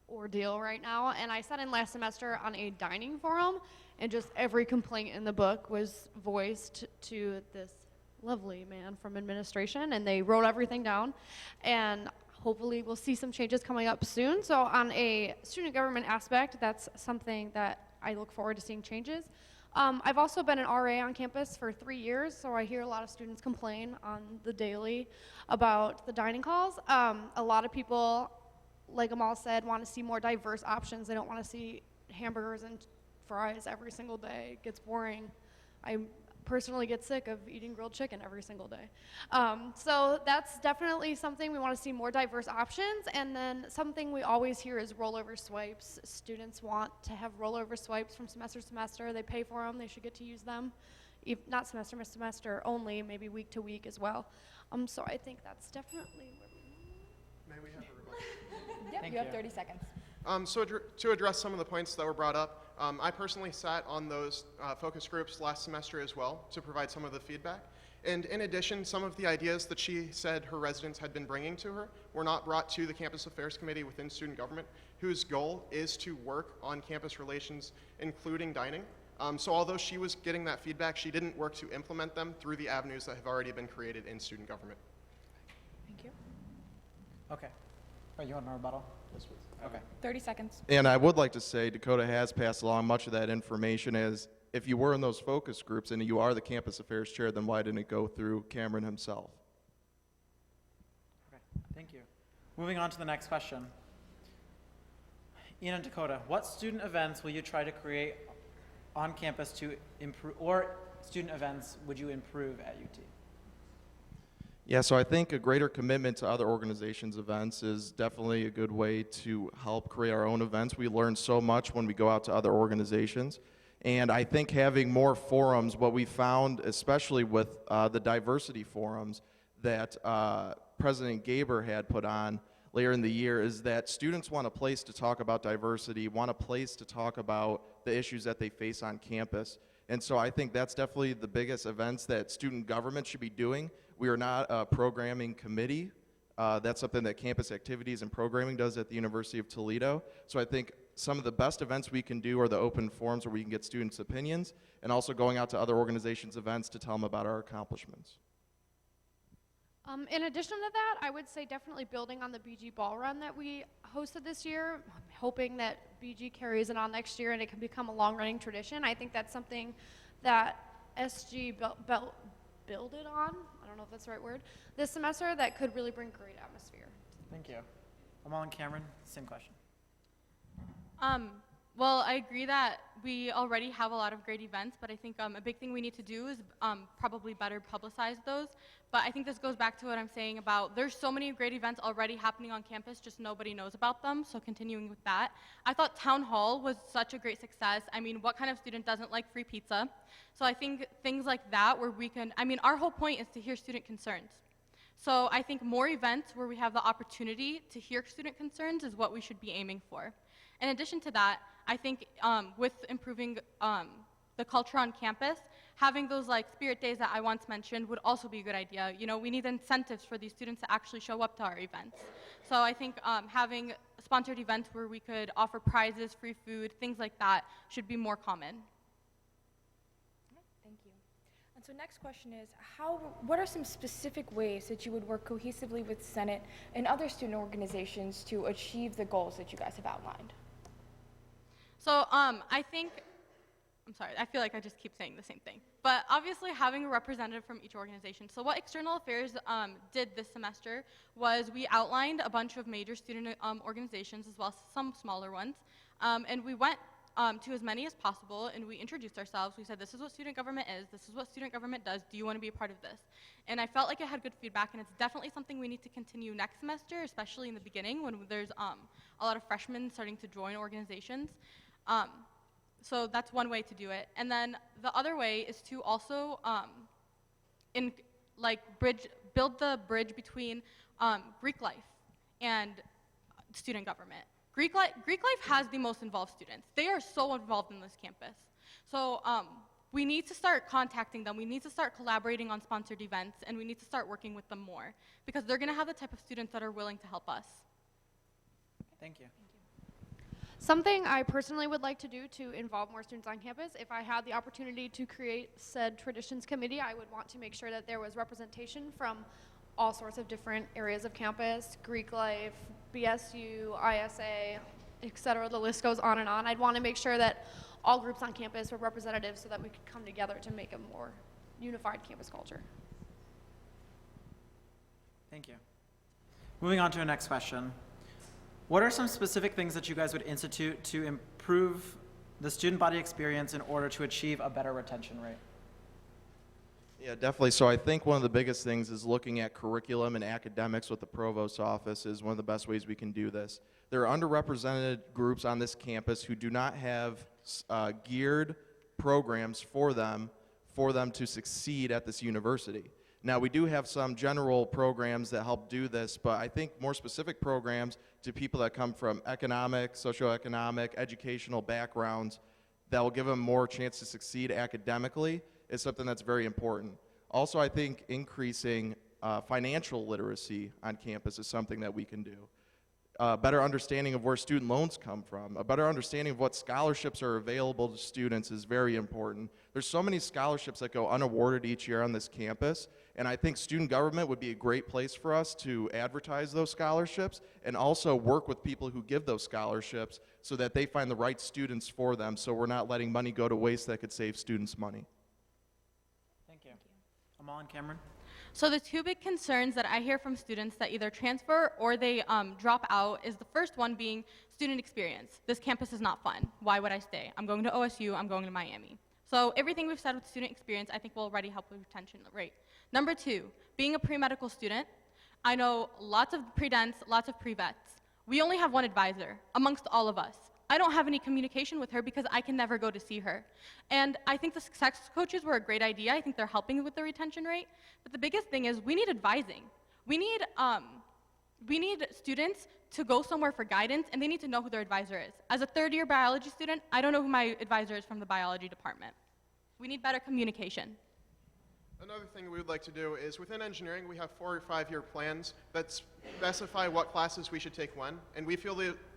ordeal right now, and I sat in last semester on a dining forum, and just every complaint in the book was voiced to this lovely man from administration, and they wrote everything down, and hopefully we'll see some changes coming up soon. So on a student government aspect, that's something that I look forward to seeing changes. I've also been an RA on campus for 3 years, so I hear a lot of students complain on the daily about the dining halls. A lot of people, like Amal said, want to see more diverse options. They don't want to see hamburgers and fries every single day. It gets boring. I personally get sick of eating grilled chicken every single day. So that's definitely something we want to see, more diverse options. And then something we always hear is rollover swipes. Students want to have rollover swipes from semester to semester. They pay for them. They should get to use them. Not semester to semester only, maybe week to week as well. So I think that's definitely where May we have a rebuttal? Yep, Thank you have you. 30 seconds. So to address some of the points that were brought up, I personally sat on those focus groups last semester as well to provide some of the feedback. And in addition, some of the ideas that she said her residents had been bringing to her were not brought to the Campus Affairs Committee within student government, whose goal is to work on campus relations, including dining. So although she was getting that feedback, she didn't work to implement them through the avenues that have already been created in student government. Thank you. Okay. Oh, you want a rebuttal? Yes, please. Okay. 30 seconds. And I would like to say Dakota has passed along much of that information. As if you were in those focus groups and you are the campus affairs chair, then why didn't it go through Cameron himself? Okay, thank you. Moving on to the next question. Ian and Dakota, what student events will you try to create on campus to improve, or student events would you improve at UT? Yeah, so I think a greater commitment to other organizations' events is definitely a good way to help create our own events. We learn so much when we go out to other organizations. And I think having more forums, what we found, especially with the diversity forums that President Gaber had put on later in the year, is that students want a place to talk about diversity, want a place to talk about the issues that they face on campus. And so I think that's definitely the biggest events that student government should be doing. We are not a programming committee. That's something that campus activities and programming does at the University of Toledo. So I think some of the best events we can do are the open forums where we can get students' opinions, and also going out to other organizations' events to tell them about our accomplishments. In addition to that, I would say definitely building on the BG Ball Run that we hosted this year, hoping that BG carries it on next year and it can become a long-running tradition. I think that's something that SG builded on, I don't know if that's the right word, this semester that could really bring great atmosphere. Thank you. Amal and Cameron, same question. Well, I agree that we already have a lot of great events, but I think a big thing we need to do is probably better publicize those. But I think this goes back to what I'm saying about there's so many great events already happening on campus, just nobody knows about them, so continuing with that. I thought Town Hall was such a great success. I mean, what kind of student doesn't like free pizza? So I think things like that where we can, I mean, our whole point is to hear student concerns. So I think more events where we have the opportunity to hear student concerns is what we should be aiming for. In addition to that, I think with improving the culture on campus, having those like spirit days that I once mentioned would also be a good idea. You know, we need incentives for these students to actually show up to our events. So I think having sponsored events where we could offer prizes, free food, things like that should be more common. Thank you. And so next question is, what are some specific ways that you would work cohesively with Senate and other student organizations to achieve the goals that you guys have outlined? So I think, I'm sorry, I feel like I just keep saying the same thing. But obviously having a representative from each organization. So what External Affairs did this semester was we outlined a bunch of major student organizations as well as some smaller ones. And we went to as many as possible, and we introduced ourselves. We said, this is what student government is, this is what student government does, do you want to be a part of this? And I felt like it had good feedback, and it's definitely something we need to continue next semester, especially in the beginning when there's a lot of freshmen starting to join organizations. So that's one way to do it. And then the other way is to also build the bridge between Greek life and student government. Greek life has the most involved students. They are so involved in this campus. So we need to start contacting them. We need to start collaborating on sponsored events, and we need to start working with them more because they're going to have the type of students that are willing to help us. Thank you. Something I personally would like to do to involve more students on campus, if I had the opportunity to create said traditions committee, I would want to make sure that there was representation from all sorts of different areas of campus, Greek life, BSU, ISA, et cetera. The list goes on and on. I'd want to make sure that all groups on campus were representative so that we could come together to make a more unified campus culture. Thank you. Moving on to our next question. What are some specific things that you guys would institute to improve the student body experience in order to achieve a better retention rate? Yeah, definitely. So I think one of the biggest things is looking at curriculum and academics with the provost's office is one of the best ways we can do this. There are underrepresented groups on this campus who do not have geared programs for them to succeed at this university. Now, we do have some general programs that help do this, but I think more specific programs to people that come from economic, socioeconomic, educational backgrounds that will give them more chance to succeed academically is something that's very important. Also, I think increasing financial literacy on campus is something that we can do. A better understanding of where student loans come from, a better understanding of what scholarships are available to students is very important. There's so many scholarships that go unawarded each year on this campus, and I think student government would be a great place for us to advertise those scholarships and also work with people who give those scholarships so that they find the right students for them, so we're not letting money go to waste that could save students money. Thank you. Amal and Cameron? So the two big concerns that I hear from students that either transfer or they drop out is the first one being student experience. This campus is not fun. Why would I stay? I'm going to OSU, I'm going to Miami. So everything we've said with student experience I think will already help with retention rate. Number two, being a pre-medical student, I know lots of pre-dents, lots of pre-vets. We only have one advisor amongst all of us. I don't have any communication with her because I can never go to see her. And I think the success coaches were a great idea. I think they're helping with the retention rate. But the biggest thing is we need advising. We need students to go somewhere for guidance, and they need to know who their advisor is. As a third-year biology student, I don't know who my advisor is from the biology department. We need better communication. Another thing we would like to do is within engineering, we have 4 or 5 year plans that specify what classes we should take when, and we feel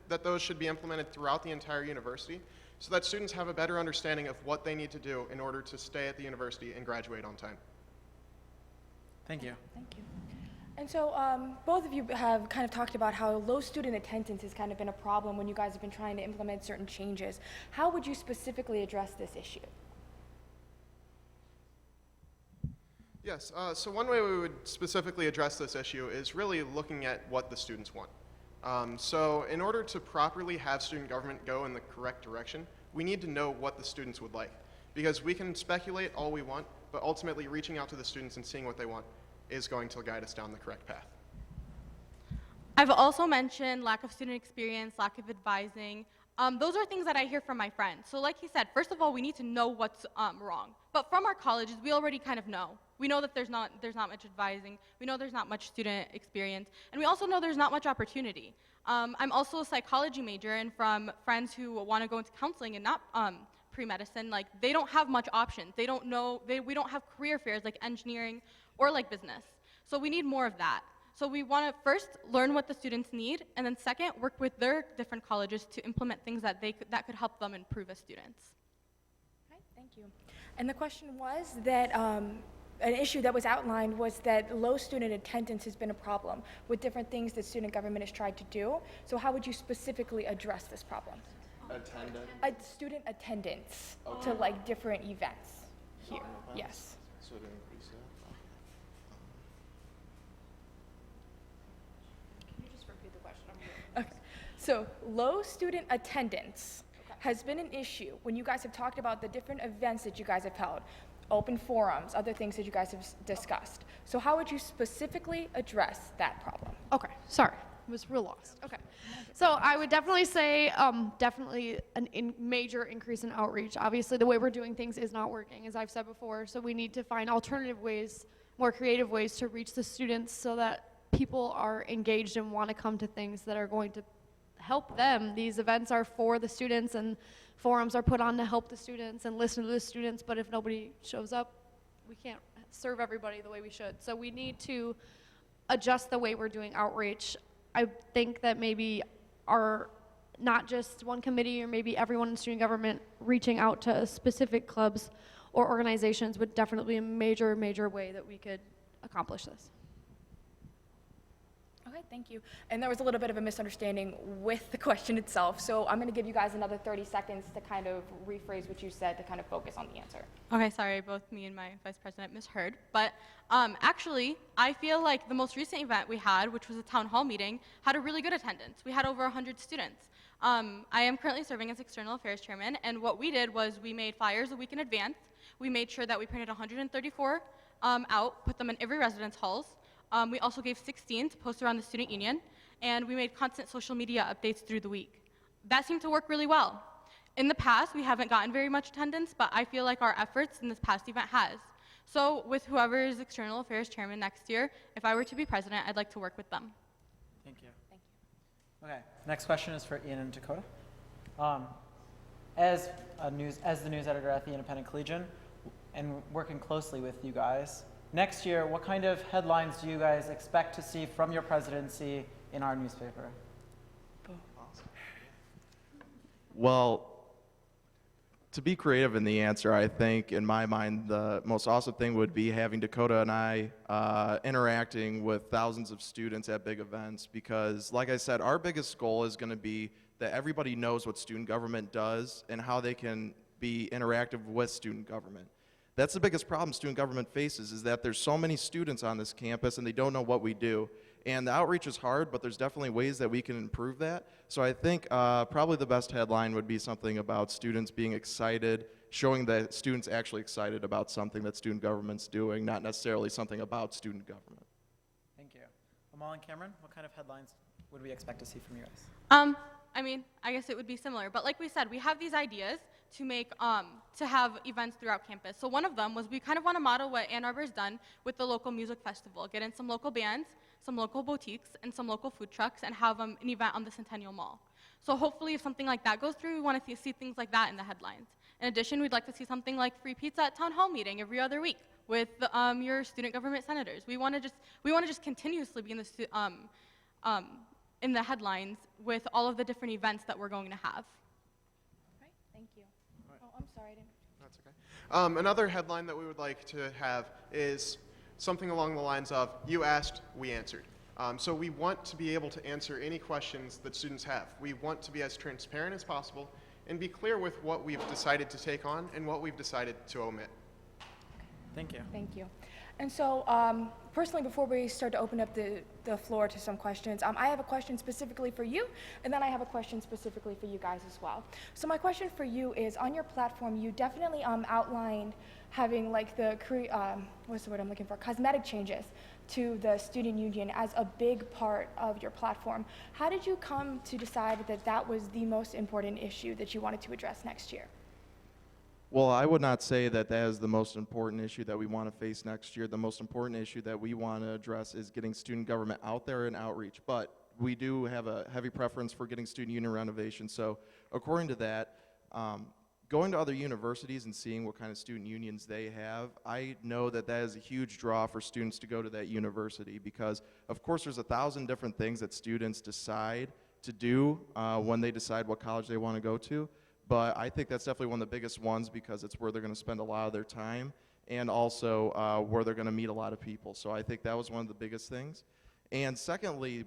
that those should be implemented throughout the entire university so that students have a better understanding of what they need to do in order to stay at the university and graduate on time. Thank you. Thank you. And so both of you have kind of talked about how low student attendance has kind of been a problem when you guys have been trying to implement certain changes. How would you specifically address this issue? Yes, so one way we would specifically address this issue is really looking at what the students want. So in order to properly have student government go in the correct direction, we need to know what the students would like. Because we can speculate all we want, but ultimately reaching out to the students and seeing what they want is going to guide us down the correct path. I've also mentioned lack of student experience, lack of advising. Those are things that I hear from my friends. So like he said, first of all, we need to know what's wrong. But from our colleges, we already kind of know. We know that there's not much advising. We know there's not much student experience. And we also know there's not much opportunity. I'm also a psychology major, and from friends who want to go into counseling and not pre-medicine, like they don't have much options. They don't know, we don't have career fairs like engineering or like business. So we need more of that. So we want to first learn what the students need, and then second, work with their different colleges to implement things that could help them improve as students. Okay, thank you. And the question was that an issue that was outlined was that low student attendance has been a problem with different things that student government has tried to do. So how would you specifically address this problem? Attendance? Student attendance to like different events here, yes. So to increase that? Can you just repeat the question? Okay. So low student attendance has been an issue when you guys have talked about the different events that you guys have held, open forums, other things that you guys have discussed. So how would you specifically address that problem? Okay, sorry, I was real lost. Okay, so I would definitely say definitely a major increase in outreach. Obviously, the way we're doing things is not working, as I've said before, so we need to find alternative ways, more creative ways to reach the students so that people are engaged and want to come to things that are going to help them. These events are for the students, and forums are put on to help the students and listen to the students, but if nobody shows up, we can't serve everybody the way we should. So we need to adjust the way we're doing outreach. I think that maybe not just one committee or maybe everyone in student government reaching out to specific clubs or organizations would definitely be a major, major way that we could accomplish this. Okay, thank you. And there was a little bit of a misunderstanding with the question itself, so I'm going to give you guys another 30 seconds to kind of rephrase what you said to kind of focus on the answer. Okay, sorry, both me and my vice president misheard. But actually, I feel like the most recent event we had, which was a town hall meeting, had a really good attendance. We had over 100 students. I am currently serving as external affairs chairman, and what we did was we made flyers a week in advance. We made sure that we printed 134 out, put them in every residence halls. We also gave 16 to post around the student union, and we made constant social media updates through the week. That seemed to work really well. In the past, we haven't gotten very much attendance, but I feel like our efforts in this past event has. So with whoever is external affairs chairman next year, if I were to be president, I'd like to work with them. Thank you. Thank you. Okay, next question is for Ian and Dakota. As the news editor at the Independent Collegian, and working closely with you guys, Next year, what kind of headlines do you guys expect to see from your presidency in our newspaper? Well, to be creative in the answer, I think in my mind the most awesome thing would be having Dakota and I interacting with thousands of students at big events, because like I said, our biggest goal is going to be that everybody knows what student government does and how they can be interactive with student government. That's the biggest problem student government faces, is that there's so many students on this campus and they don't know what we do. And the outreach is hard, but there's definitely ways that we can improve that. So I think probably the best headline would be something about students being excited, showing that students actually excited about something that student government's doing, not necessarily something about student government. Thank you. Amal and Cameron, what kind of headlines would we expect to see from you guys? I mean, I guess it would be similar, but like we said, we have these ideas to make, to have events throughout campus. So one of them was we kind of want to model what Ann Arbor's done with the local music festival, get in some local bands, some local boutiques, and some local food trucks, and have an event on the Centennial Mall. So hopefully if something like that goes through, we want to see things like that in the headlines. In addition, we'd like to see something like free pizza at town hall meeting every other week with your student government senators. We want to just continuously be in the headlines with all of the different events that we're going to have. Right, thank you. Oh, I'm sorry, I didn't. That's okay. Another headline that we would like to have is something along the lines of, you asked, we answered. So we want to be able to answer any questions that students have. We want to be as transparent as possible and be clear with what we've decided to take on and what we've decided to omit. Thank you. Thank you. And so, personally, before we start to open up the floor to some questions, I have a question specifically for you, and then I have a question specifically for you guys as well. So my question for you is, on your platform, you definitely outlined having like what's the word I'm looking for? Cosmetic changes to the student union as a big part of your platform. How did you come to decide that that was the most important issue that you wanted to address next year? Well, I would not say that that is the most important issue that we want to face next year. The most important issue that we want to address is getting student government out there and outreach. But we do have a heavy preference for getting student union renovation. So according to that, going to other universities and seeing what kind of student unions they have, I know that that is a huge draw for students to go to that university, because of course there's 1,000 different things that students decide to do when they decide what college they want to go to. But I think that's definitely one of the biggest ones, because it's where they're going to spend a lot of their time, and also where they're going to meet a lot of people. So I think that was one of the biggest things. And secondly,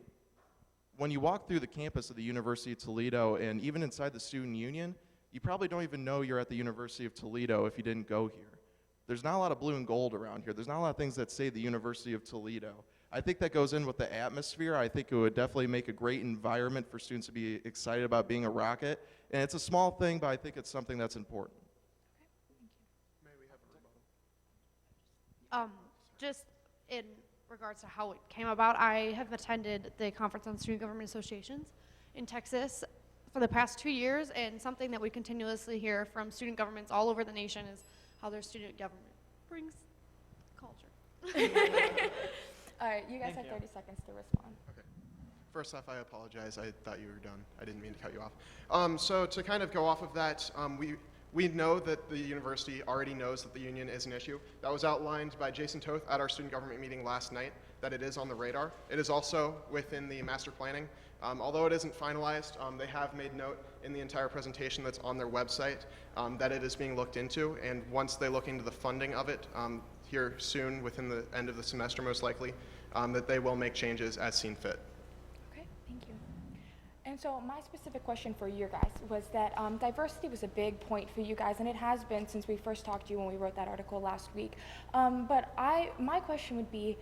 when you walk through the campus of the University of Toledo, and even inside the student union, you probably don't even know you're at the University of Toledo if you didn't go here. There's not a lot of blue and gold around here. There's not a lot of things that say the University of Toledo. I think that goes in with the atmosphere. I think it would definitely make a great environment for students to be excited about being a Rocket. And it's a small thing, but I think it's something that's important. May we have a rebuttal? Just in regards to how it came about, I have attended the Conference on Student Government Associations in Texas for the past 2 years, and something that we continuously hear from student governments all over the nation is how their student government brings culture. All right, you guys Thank have you. 30 seconds to respond. Okay. First off, I apologize. I thought you were done. I didn't mean to cut you off. So to kind of go off of that, we know that the university already knows that the union is an issue. That was outlined by Jason Toth at our student government meeting last night, that it is on the radar. It is also within the master planning. Although it isn't finalized, they have made note in the entire presentation that's on their website that it is being looked into. And once they look into the funding of it here soon, within the end of the semester most likely, that they will make changes as seen fit. Okay, thank you. And so my specific question for you guys was that diversity was a big point for you guys, and it has been since we first talked to you when we wrote that article last week. But my question would be,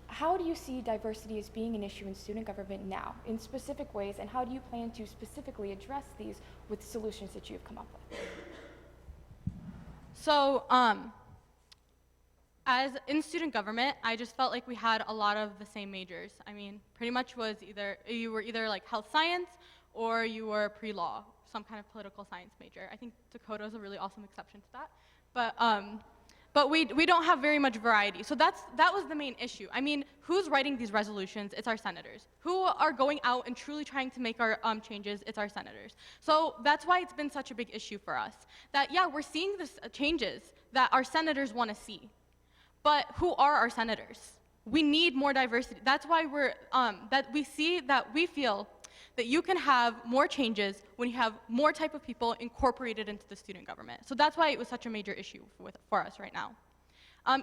how do you see diversity as being an issue in student government now, in specific ways, and how do you plan to specifically address these with solutions that you've come up with? So, as in student government, I just felt like we had a lot of the same majors. I mean, pretty much was you were either like health science or you were pre-law, some kind of political science major. I think Dakota's a really awesome exception to that. But we don't have very much variety. So that was the main issue. I mean, who's writing these resolutions? It's our senators. Who are going out and truly trying to make our changes? It's our senators. So that's why it's been such a big issue for us. That, yeah, we're seeing this changes that our senators want to see. But who are our senators? We need more diversity. That's why we feel that you can have more changes when you have more type of people incorporated into the student government. So that's why it was such a major issue for us right now.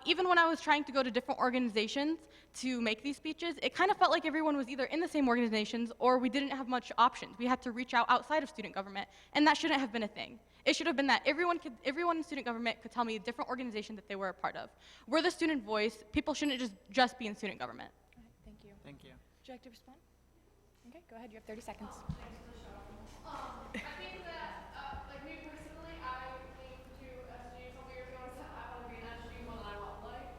Even when I was trying to go to different organizations to make these speeches, it kind of felt like everyone was either in the same organizations or we didn't have much options. We had to reach out outside of student government, and that shouldn't have been a thing. It should have been that everyone in student government could tell me a different organization that they were a part of. We're the student voice. People shouldn't just be in student government. All right, thank you. Thank you. Would you like to respond? Okay, go ahead. You have 30 seconds. I think that, like me personally, I came to SG a couple years ago and said I want to be an SG more than I want life.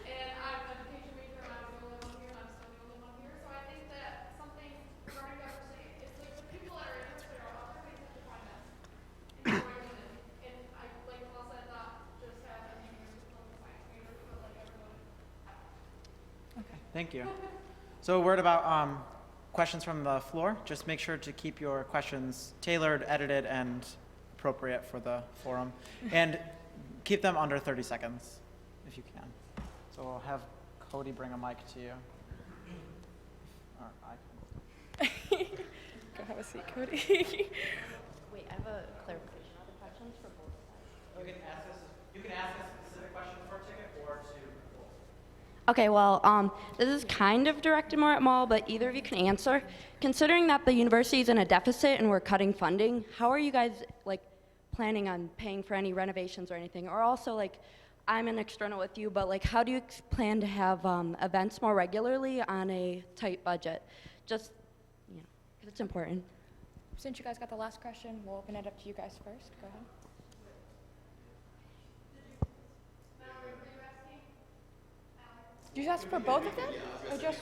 And I'm an education major and I was the only one here and I'm still the only one here. So I think that something regarding diversity is like the people that are interested are out there, they have to find us. And I, like Paul said, not just have engineers with political science majors, but like everyone. Okay. Thank you. So a word about questions from the floor. Just make sure to keep your questions tailored, edited, and appropriate for the forum. And keep them under 30 seconds, if you can. So we'll have Cody bring a mic to you. Or I can. Go have a seat, Cody. Wait, I have a clarification. Are the questions for both sides? You can ask a specific question for a ticket or to both. Okay, well, this is kind of directed more at Maul, but either of you can answer. Considering that the university is in a deficit and we're cutting funding, how are you guys like planning on paying for any renovations or anything? Or also, like, I'm an external with you, but like, how do you plan to have events more regularly on a tight budget? Just, you know, 'cause it's important. Since you guys got the last question, we'll open it up to you guys first. Go ahead. Did you ask for both of them? Or just?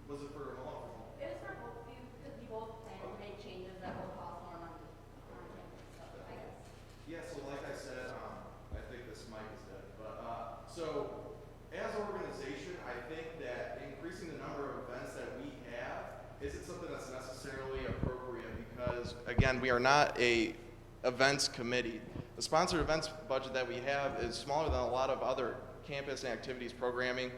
Was it for all? It was for both of you because we both plan to make changes that will cost more money on campus, so I guess. Yeah, so like I said, I think this mic is dead, but so as an organization, I think that increasing the number of events that we have isn't something that's necessarily appropriate because, again, we are not a events committee. The sponsored events budget that we have is smaller than a lot of other campus and activities programming.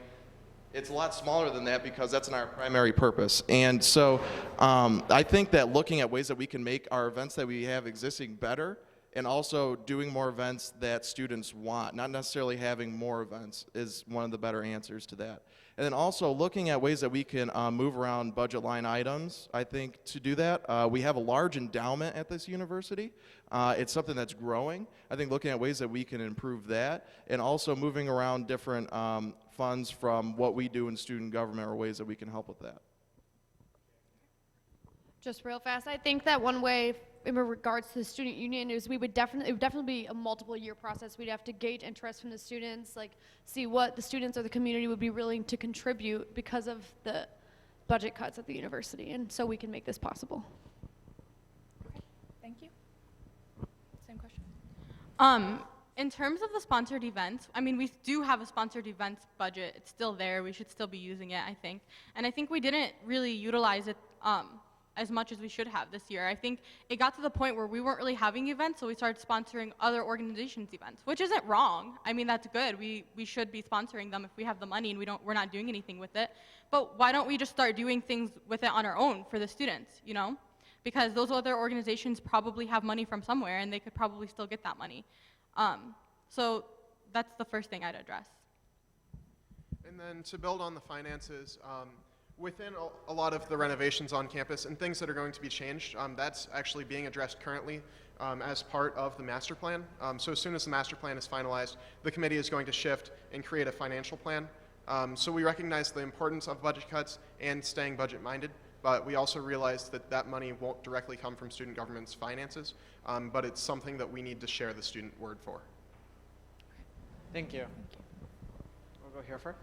It's a lot smaller than that because that's not our primary purpose. And so I think that looking at ways that we can make our events that we have existing better and also doing more events that students want, not necessarily having more events, is one of the better answers to that. And then also looking at ways that we can move around budget line items, I think, to do that. We have a large endowment at this university. It's something that's growing. I think looking at ways that we can improve that and also moving around different funds from what we do in student government are ways that we can help with that. Just real fast, I think that one way in regards to the student union is it would definitely be a multiple year process. We'd have to gauge interest from the students, like see what the students or the community would be willing to contribute because of the budget cuts at the university, and so we can make this possible. Okay, thank you. Same question. In terms of the sponsored events, I mean, we do have a sponsored events budget. It's still there. We should still be using it, I think. And I think we didn't really utilize it as much as we should have this year. I think it got to the point where we weren't really having events, so we started sponsoring other organizations' events, which isn't wrong. I mean, that's good. We should be sponsoring them if we have the money and we're not doing anything with it. But why don't we just start doing things with it on our own for the students, you know? Because those other organizations probably have money from somewhere and they could probably still get that money. So that's the first thing I'd address. And then to build on the finances, within a lot of the renovations on campus and things that are going to be changed, that's actually being addressed currently as part of the master plan. So as soon as the master plan is finalized, the committee is going to shift and create a financial plan. So we recognize the importance of budget cuts and staying budget-minded, but we also realize that that money won't directly come from student government's finances, but it's something that we need to share the student word for. Thank you. We'll go here first.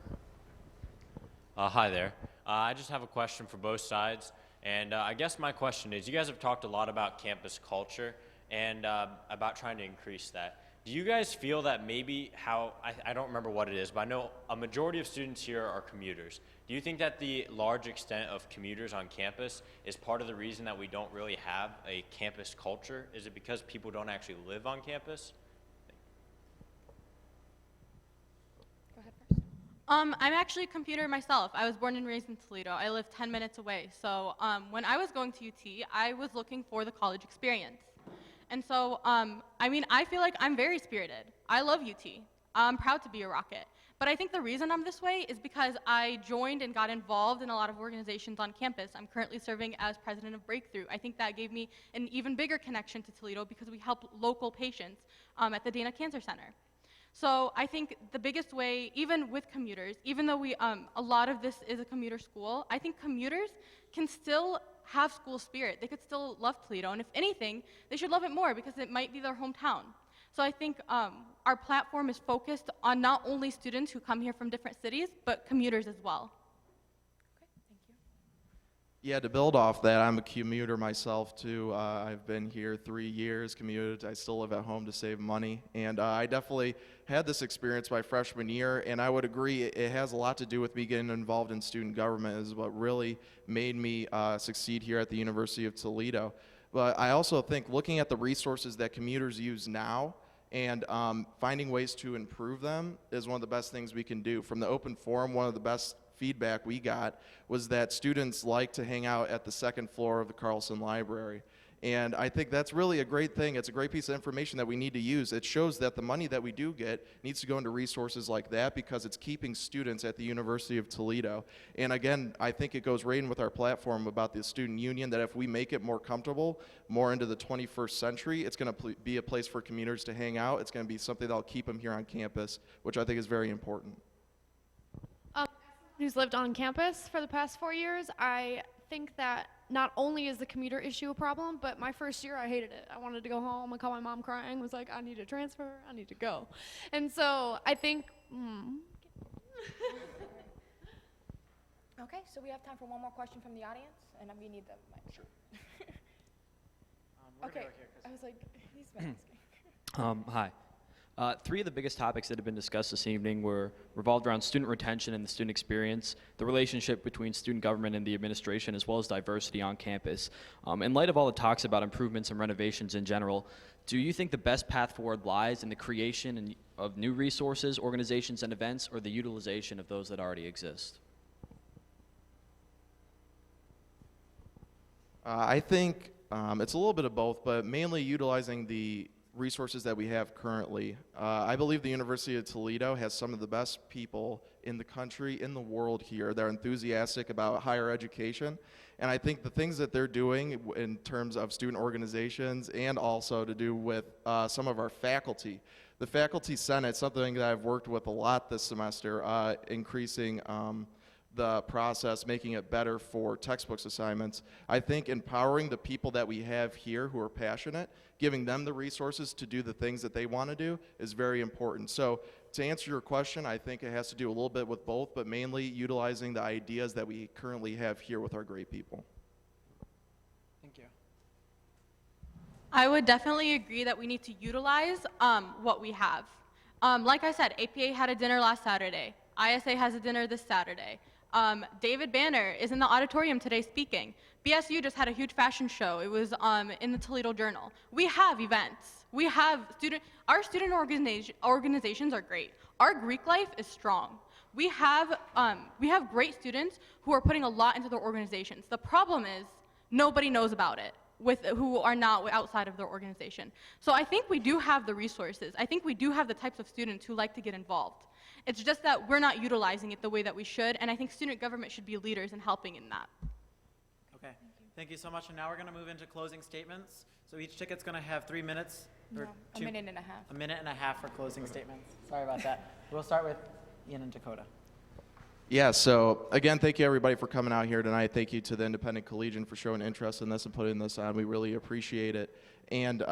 Hi there. I just have a question for both sides. And I guess my question is, you guys have talked a lot about campus culture and about trying to increase that. Do you guys feel that maybe I don't remember what it is, but I know a majority of students here are commuters. Do you think that the large extent of commuters on campus is part of the reason that we don't really have a campus culture? Is it because people don't actually live on campus? Go ahead first. I'm actually a computer myself. I was born and raised in Toledo. I live 10 minutes away. So when I was going to UT, I was looking for the college experience. And so, I feel like I'm very spirited. I love UT. I'm proud to be a Rocket. But I think the reason I'm this way is because I joined and got involved in a lot of organizations on campus. I'm currently serving as president of Breakthrough. I think that gave me an even bigger connection to Toledo because we help local patients at the Dana Cancer Center. So I think the biggest way, even with commuters, even though a lot of this is a commuter school, I think commuters can still have school spirit. They could still love Toledo, and if anything, they should love it more because it might be their hometown. So I think our platform is focused on not only students who come here from different cities, but commuters as well. Okay, thank you. Yeah, to build off that, I'm a commuter myself too. I've been here 3 years, commuted. I still live at home to save money. And I definitely had this experience my freshman year, and I would agree it has a lot to do with me getting involved in student government is what really made me succeed here at the University of Toledo. But I also think looking at the resources that commuters use now and finding ways to improve them is one of the best things we can do. From the open forum, one of the best feedback we got was that students like to hang out at the second floor of the Carlson Library. And I think that's really a great thing. It's a great piece of information that we need to use. It shows that the money that we do get needs to go into resources like that because it's keeping students at the University of Toledo. And again, I think it goes right in with our platform about the student union that if we make it more comfortable, more into the 21st century, it's going to be a place for commuters to hang out. It's going to be something that'll keep them here on campus, which I think is very important. Who's lived on campus for the past 4 years, I think that not only is the commuter issue a problem, but my first year I hated it. I wanted to go home. I called my mom crying, was like, I need to transfer, I need to go. And so I think, Okay, so we have time for one more question from the audience, and we need the mic. Sure. Okay, I was like, he's been asking. Hi. Three of the biggest topics that have been discussed this evening were revolved around student retention and the student experience, the relationship between student government and the administration, as well as diversity on campus. In light of all the talks about improvements and renovations in general, do you think the best path forward lies in the creation of new resources, organizations, and events, or the utilization of those that already exist? I think it's a little bit of both, but mainly utilizing the resources that we have currently. I believe the University of Toledo has some of the best people in the country, in the world here. They're enthusiastic about higher education. And I think the things that they're doing in terms of student organizations and also to do with some of our faculty. The Faculty Senate, something that I've worked with a lot this semester, increasing the process, making it better for textbooks assignments. I think empowering the people that we have here who are passionate, giving them the resources to do the things that they want to do is very important. So to answer your question, I think it has to do a little bit with both, but mainly utilizing the ideas that we currently have here with our great people. Thank you. I would definitely agree that we need to utilize what we have. Like I said, APA had a dinner last Saturday. ISA has a dinner this Saturday. David Banner is in the auditorium today speaking. BSU just had a huge fashion show. It was in the Toledo Journal. We have events. We have our student organizations are great. Our Greek life is strong. We have great students who are putting a lot into their organizations. The problem is nobody knows about it who are not outside of their organization. So I think we do have the resources. I think we do have the types of students who like to get involved. It's just that we're not utilizing it the way that we should, and I think student government should be leaders in helping in that. Okay, thank you so much. And now we're going to move into closing statements. So each ticket's going to have 3 minutes. Or a minute and a half. A minute and a half for closing statements. Sorry about that. We'll start with Ian and Dakota. Yeah, so again, thank you everybody for coming out here tonight. Thank you to the Independent Collegian for showing interest in this and putting this on. We really appreciate it. And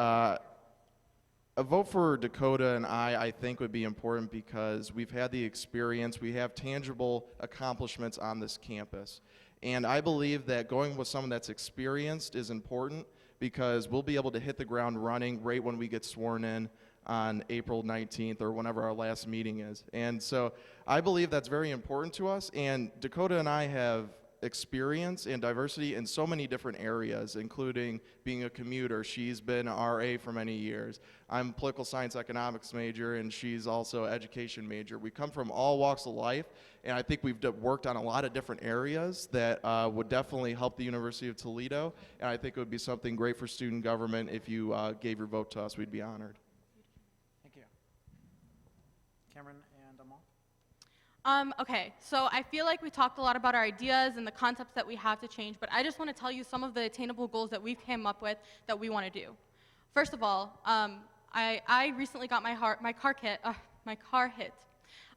a vote for Dakota and I think would be important because we've had the experience, we have tangible accomplishments on this campus. And I believe that going with someone that's experienced is important because we'll be able to hit the ground running right when we get sworn in on April 19th or whenever our last meeting is. And so I believe that's very important to us. And Dakota and I have experience and diversity in so many different areas, including being a commuter. She's been RA for many years. I'm a political science economics major, and she's also education major. We come from all walks of life, and I think we've worked on a lot of different areas that would definitely help the University of Toledo, and I think it would be something great for student government. If you gave your vote to us, we'd be honored. Thank you. Cameron and Amal? Okay, so I feel like we talked a lot about our ideas and the concepts that we have to change, but I just want to tell you some of the attainable goals that we've came up with that we want to do. First of all, I recently got my car hit,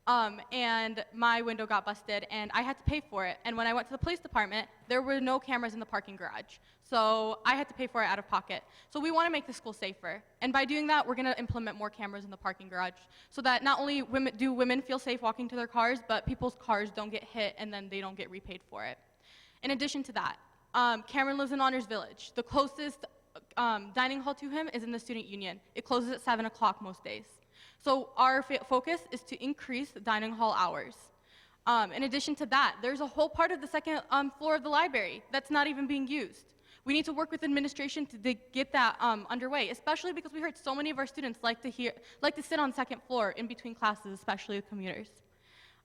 and my window got busted, and I had to pay for it. And when I went to the police department, there were no cameras in the parking garage, so I had to pay for it out of pocket. So we want to make the school safer, and by doing that, we're going to implement more cameras in the parking garage, so that not only do women feel safe walking to their cars, but people's cars don't get hit, and then they don't get repaid for it. In addition to that, Cameron lives in Honors Village. The closest dining hall to him is in the Student Union. It closes at 7 o'clock most days. So our focus is to increase the dining hall hours. In addition to that, there's a whole part of the second floor of the library that's not even being used. We need to work with administration to get that underway, especially because we heard so many of our students like to sit on second floor in between classes, especially the commuters.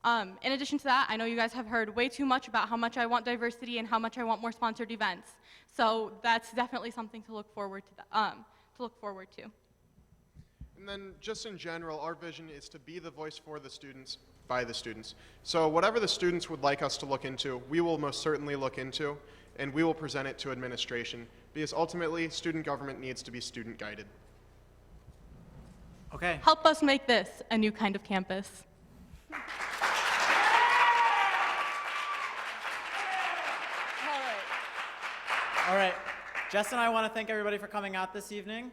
In addition to that, I know you guys have heard way too much about how much I want diversity and how much I want more sponsored events. So that's definitely something to look forward to. And then just in general, our vision is to be the voice for the students, by the students. So whatever the students would like us to look into, we will most certainly look into, and we will present it to administration, because ultimately, student government needs to be student guided. Okay. Help us make this a new kind of campus. All right. Jess and I want to thank everybody for coming out this evening.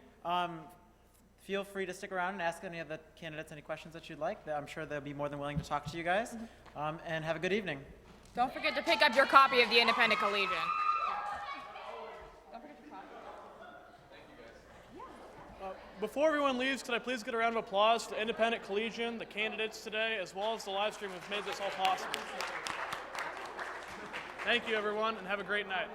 Feel free to stick around and ask any of the candidates any questions that you'd like. I'm sure they'll be more than willing to talk to you guys. And have a good evening. Don't forget to pick up your copy of the Independent Collegian. Before everyone leaves, could I please get a round of applause to the Independent Collegian, the candidates today, as well as the live stream who've made this all possible. Thank you, everyone, and have a great night.